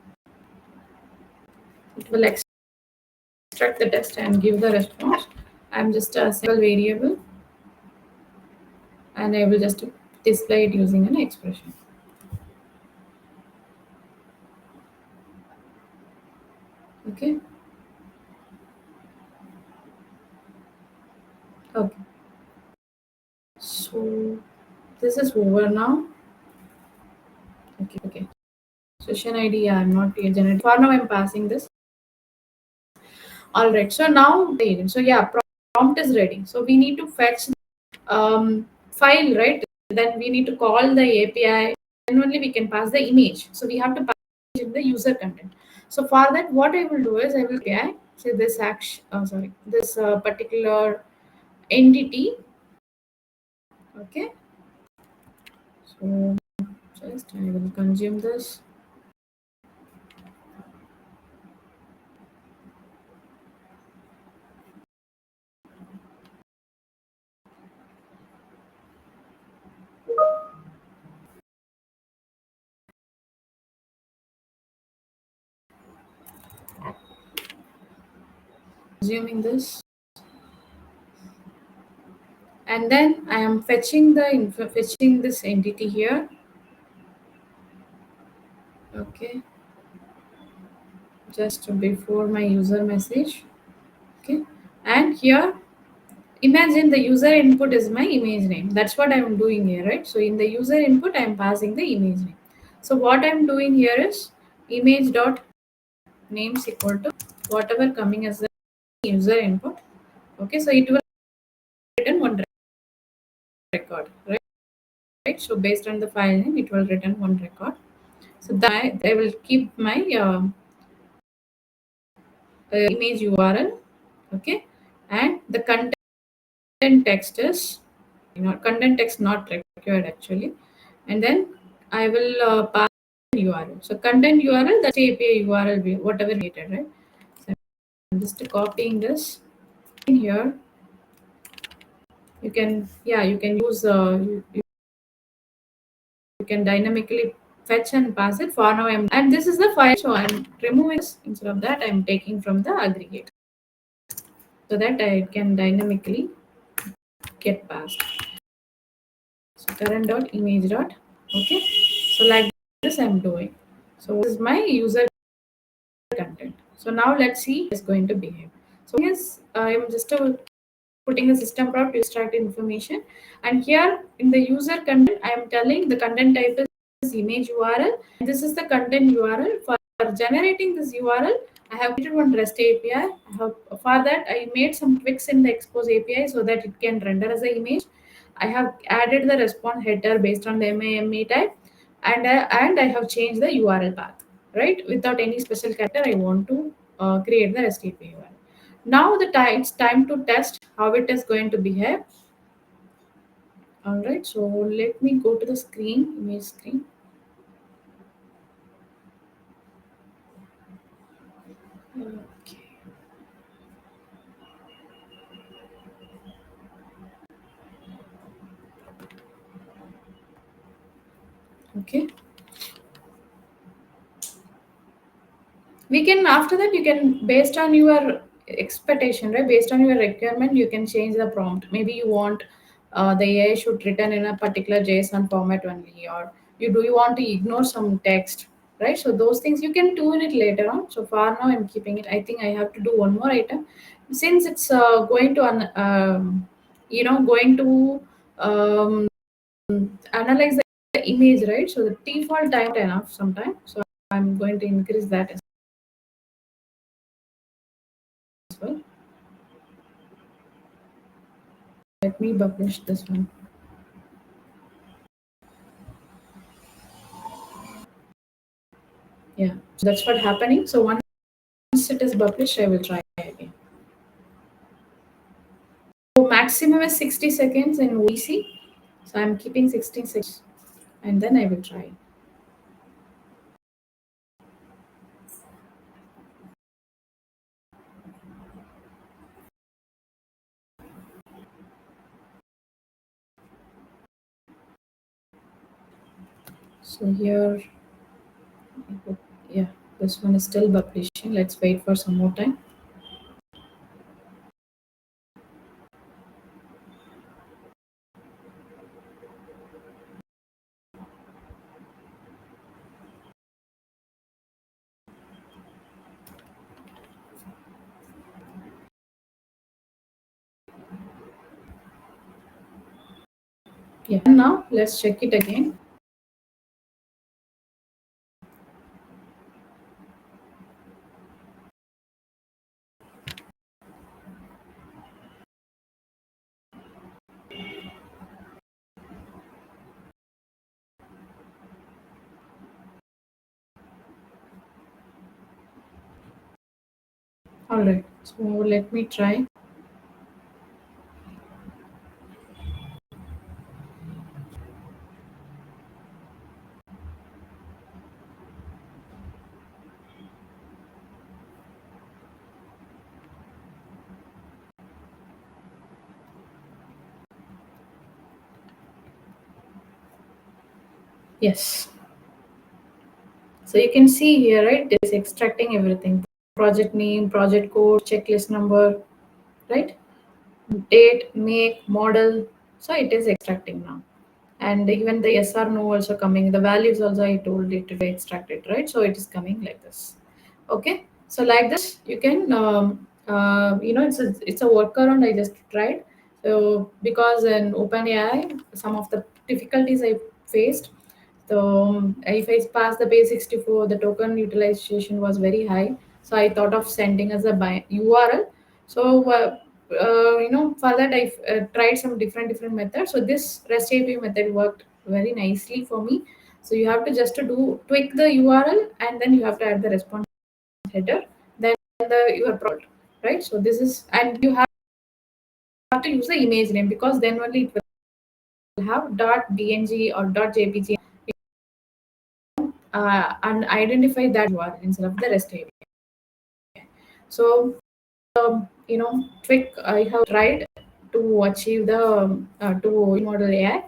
it will extract the text and give the response. I'm just a single variable, and I will just display it using an expression. Okay. Okay. So this is over now. Okay. Okay. Session ID, yeah, I'm not generating. For now, I'm passing this. All right. So now the agent. So yeah, prompt is ready. So we need to fetch file, right? Then we need to call the API. Then only we can pass the image. So we have to pass in the user content. So for that, what I will do is I will API say this action. Oh, sorry, this particular entity. Okay. So just I will consume this. Consuming this. and then I am fetching fetching this entity here. Okay, just before my user message. Okay, and here imagine the user input is my image name. That's what I'm doing here, right? So in the user input I'm passing the image name. So what I'm doing here is image dot names equal to whatever coming as the user input. Okay, so it will return one record, right? So based on the file name it will return one record. So that I will keep my image URL. Okay, and the content text is, content text not required actually, and then I will pass URL. So content URL, that's API URL, whatever created, right? So I'm just copying this in here. You can, yeah, you can use you can dynamically fetch and pass it. For now I'm, and this is the file, so I'm removing this. Instead of that I'm taking from the aggregate so that I can dynamically get passed. So current dot image dot, okay, so like this I'm doing. So this is my user content. So now let's see how it's going to behave. So yes, I'm just putting the system prompt to extract information, and here in the user content I am telling the content type is image URL, and this is the content URL. For generating this URL I have created one REST API. For that I made some tweaks in the expose API so that it can render as an image. I have added the response header based on the MAME type, and I have changed the URL path, right? Without any special character I want to create the REST API URL. Now it's time to test how it is going to behave. All right, so let me go to the screen, image screen. Okay. Okay. We can, after that you can, based on your expectation, right? Based on your requirement, you can change the prompt. Maybe you want the AI should return in a particular JSON format only, or you want to ignore some text, right? So those things you can tune it later on. So for now I'm keeping it. I think I have to do one more item since it's going to going to um, analyze the image, right? So the default time enough sometime, so I'm going to increase that as well. Let me publish this one. Yeah, so that's what happening. So once it is published, I will try again. So maximum is 60 seconds in OEC. So I'm keeping 16 seconds and then I will try. So here, yeah, this one is still publishing. Let's wait for some more time. Yeah, and now let's check it again. All right, so let me try. Yes. So you can see here, right? It is extracting everything: project name, project code, checklist number, right? Date, make, model. So it is extracting now. And even the yes or no also coming. The values also I told it to be extracted, right? So it is coming like this. Okay. So like this, you can, it's a workaround I just tried. So because in OpenAI, some of the difficulties I faced. So if I pass the base 64, the token utilization was very high. So I thought of sending as a URL. So for that I tried some different methods. So this REST API method worked very nicely for me. So you have to just to do tweak the URL, and then you have to add the response header, then your product, right? So this is, and you have to use the image name, because then only it will have .bng or .jpg, and identify that URL instead of the REST API. So trick I have tried to achieve the to model AI.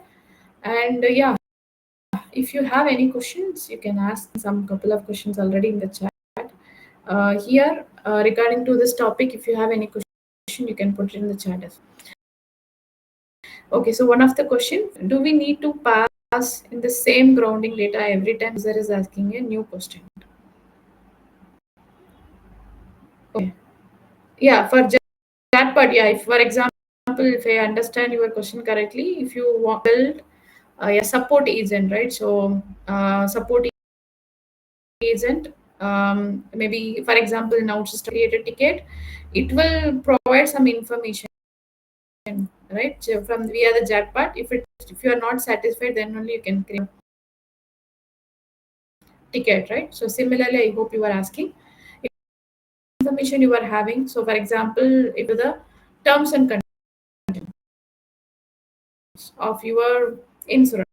And yeah, if you have any questions, you can ask some couple of questions already in the chat. Here, regarding to this topic, if you have any question, you can put it in the chat as well. Okay, so one of the question: do we need to pass in the same grounding data every time user is asking a new question? Okay. Yeah, for that part, yeah. If, for example, if I understand your question correctly, if you want to build a support agent, right? So support agent, maybe for example, now just create a ticket, it will provide some information, right? So from via the chat part. If you are not satisfied, then only you can create ticket, right? So similarly, I hope you are asking information you are having. So for example, if the terms and conditions of your insurance,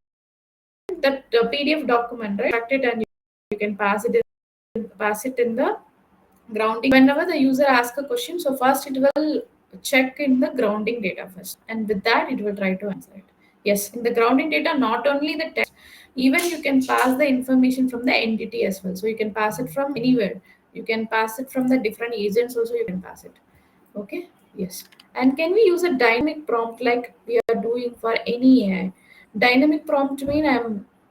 that PDF document, right? Extract it, and you can pass it in the grounding. Whenever the user asks a question, so first it will check in the grounding data first, and with that it will try to answer it. Yes, in the grounding data, not only the text, even you can pass the information from the entity as well. So you can pass it from anywhere. You can pass it from the different agents also. You can pass it. Okay. Yes. And can we use a dynamic prompt like we are doing for any AI? Dynamic prompt mean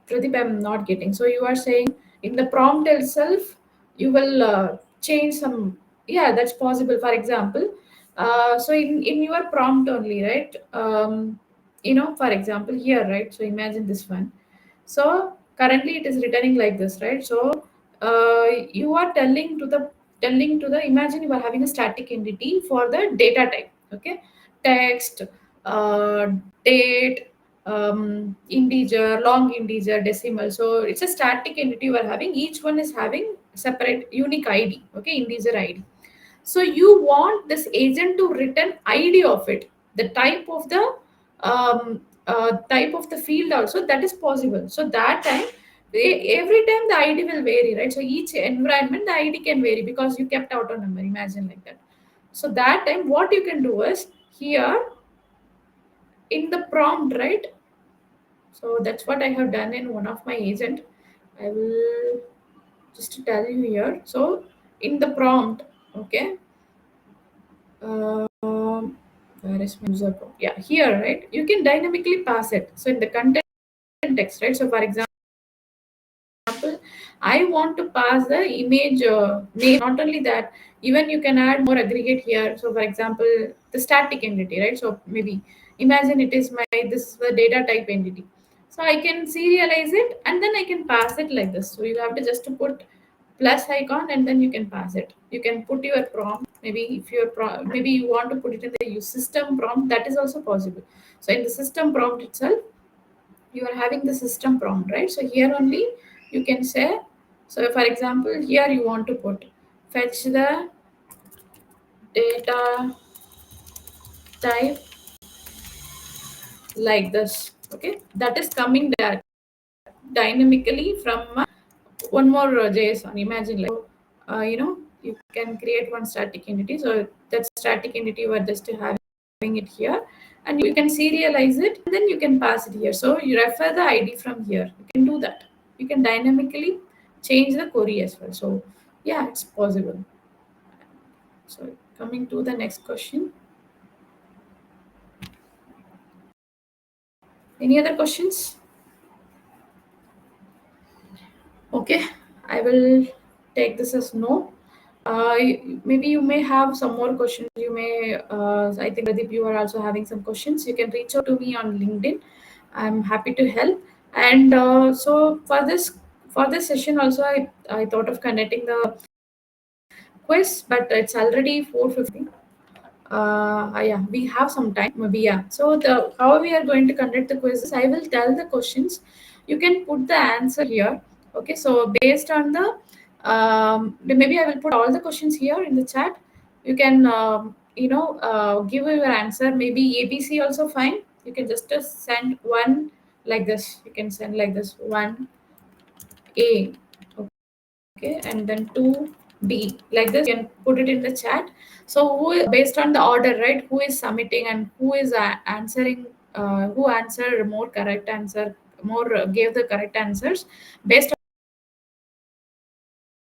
Pradeep, I'm not getting. So you are saying in the prompt itself, you will change some. Yeah, that's possible. For example, so in your prompt only, right? For example, here, right? So imagine this one. So currently it is returning like this, right? So you are telling to the, imagine you are having a static entity for the data type. Okay, text, uh, date, integer, long integer, decimal. So it's a static entity you are having. Each one is having separate unique ID. Okay, integer ID. So you want this agent to return ID of it, the type of the field also, that is possible. So that time, every time the ID will vary, right? So each environment the ID can vary because you kept auto number. Imagine like that. So that time, what you can do is here in the prompt, right? So that's what I have done in one of my agent. I will just tell you here. So in the prompt, okay. Where is my user prompt? Yeah, here, right? You can dynamically pass it. So in the content text, right? So for example, I want to pass the image name. Not only that, even you can add more aggregate here. So for example, the static entity, right? So maybe imagine it is this is the data type entity. So I can serialize it, and then I can pass it like this. So you have to just to put plus icon, and then you can pass it. You can put your prompt. Maybe if your maybe you want to put it in the use system prompt, that is also possible. So in the system prompt itself, you are having the system prompt, right? So here only you can say, so for example, here you want to put fetch the data type like this. Okay, that is coming there dynamically from one more JSON. Imagine like, you can create one static entity. So that static entity you are just having it here, and you can serialize it, and then you can pass it here. So you refer the ID from here. You can do that. You can dynamically change the query as well. So yeah, it's possible. So coming to the next question. Any other questions? Okay, I will take this as no. Maybe you may have some more questions. You may, I think, Pradeep, you are also having some questions. You can reach out to me on LinkedIn. I'm happy to help. And so for this session also, I thought of conducting the quiz, but it's already 4:50. Yeah, we have some time, maybe. Yeah, so the how we are going to conduct the quizzes, I will tell the questions, you can put the answer here. Okay, so based on the maybe I will put all the questions here in the chat. You can give your answer, maybe ABC also fine. You can just send one like this. You can send like this: 1A, okay, and then 2B, like this. You can put it in the chat. So based on the order, right, who is submitting and who is answering, who answered more correct answer, more gave the correct answers, based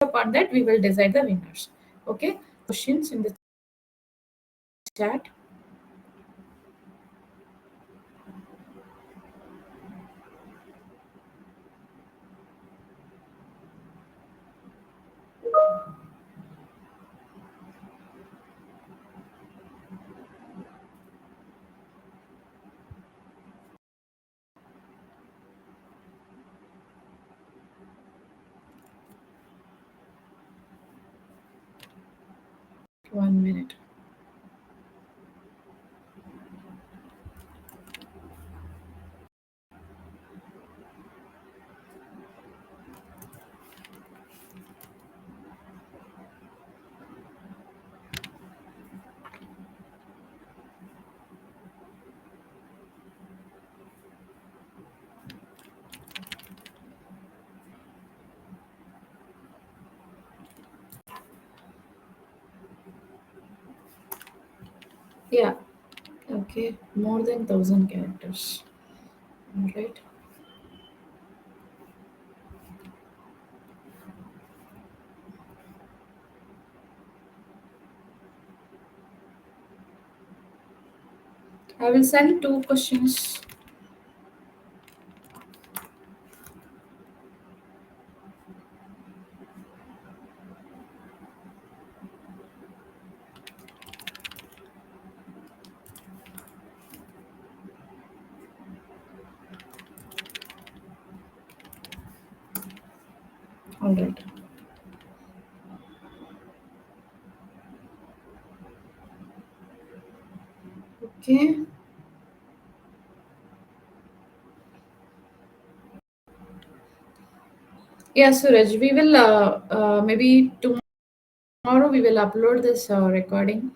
upon that we will decide the winners. Okay, questions in the chat. 1 minute. Yeah, okay, more than 1,000 characters. All right. I will send two questions. All right. Okay. Yeah, Suraj, we will maybe tomorrow we will upload this recording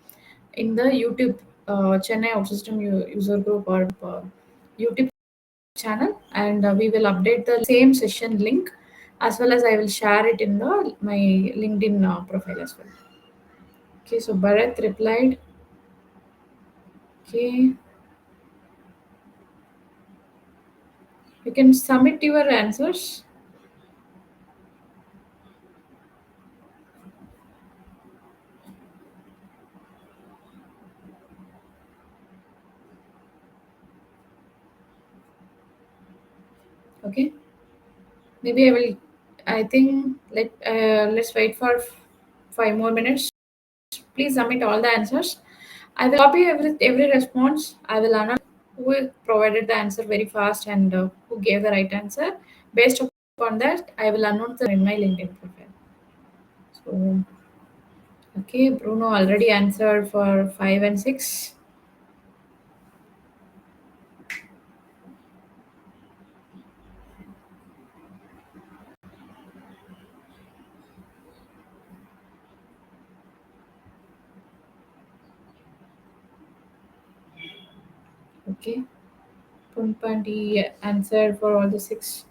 in the YouTube Chennai Outsystem User Group or YouTube channel, and we will update the same session link, as well as I will share it in my LinkedIn profile as well. Okay, so Bharat replied. Okay, you can submit your answers. Okay, maybe I will. I think let's wait for 5 more minutes. Please submit all the answers. I will copy every response. I will announce who provided the answer very fast and who gave the right answer. Based upon that, I will announce them in my LinkedIn profile. So, okay, Bruno already answered for 5 and 6. Okay, Punpandi answered for all the 6.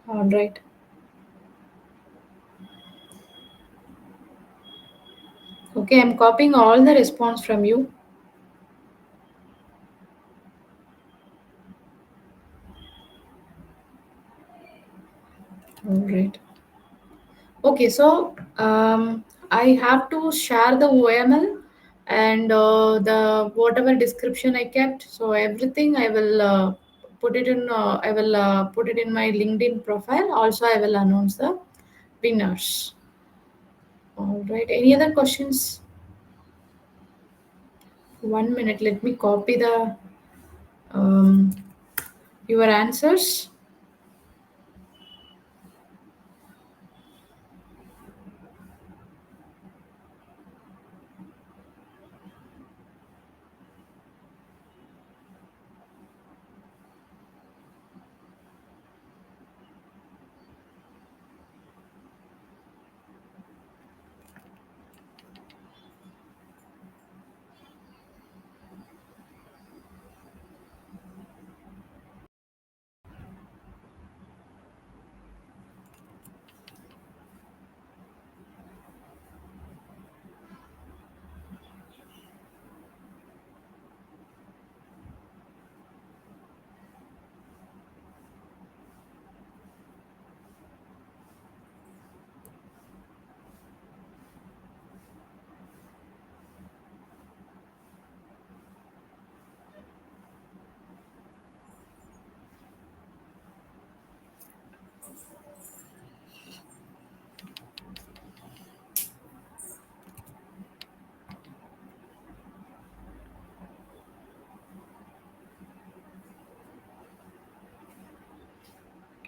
All right. Okay, I'm copying all the response from you. All right. Okay, so I have to share the OML and the whatever description I kept. So everything I will put it in. I will put it in my LinkedIn profile. Also, I will announce the winners. All right. Any other questions? 1 minute. Let me copy the um, your answers.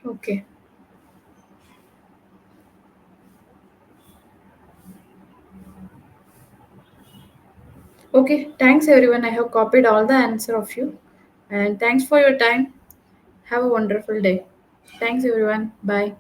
Okay. Okay. Thanks everyone. I have copied all the answer of you, and thanks for your time. Have a wonderful day. Thanks everyone. Bye.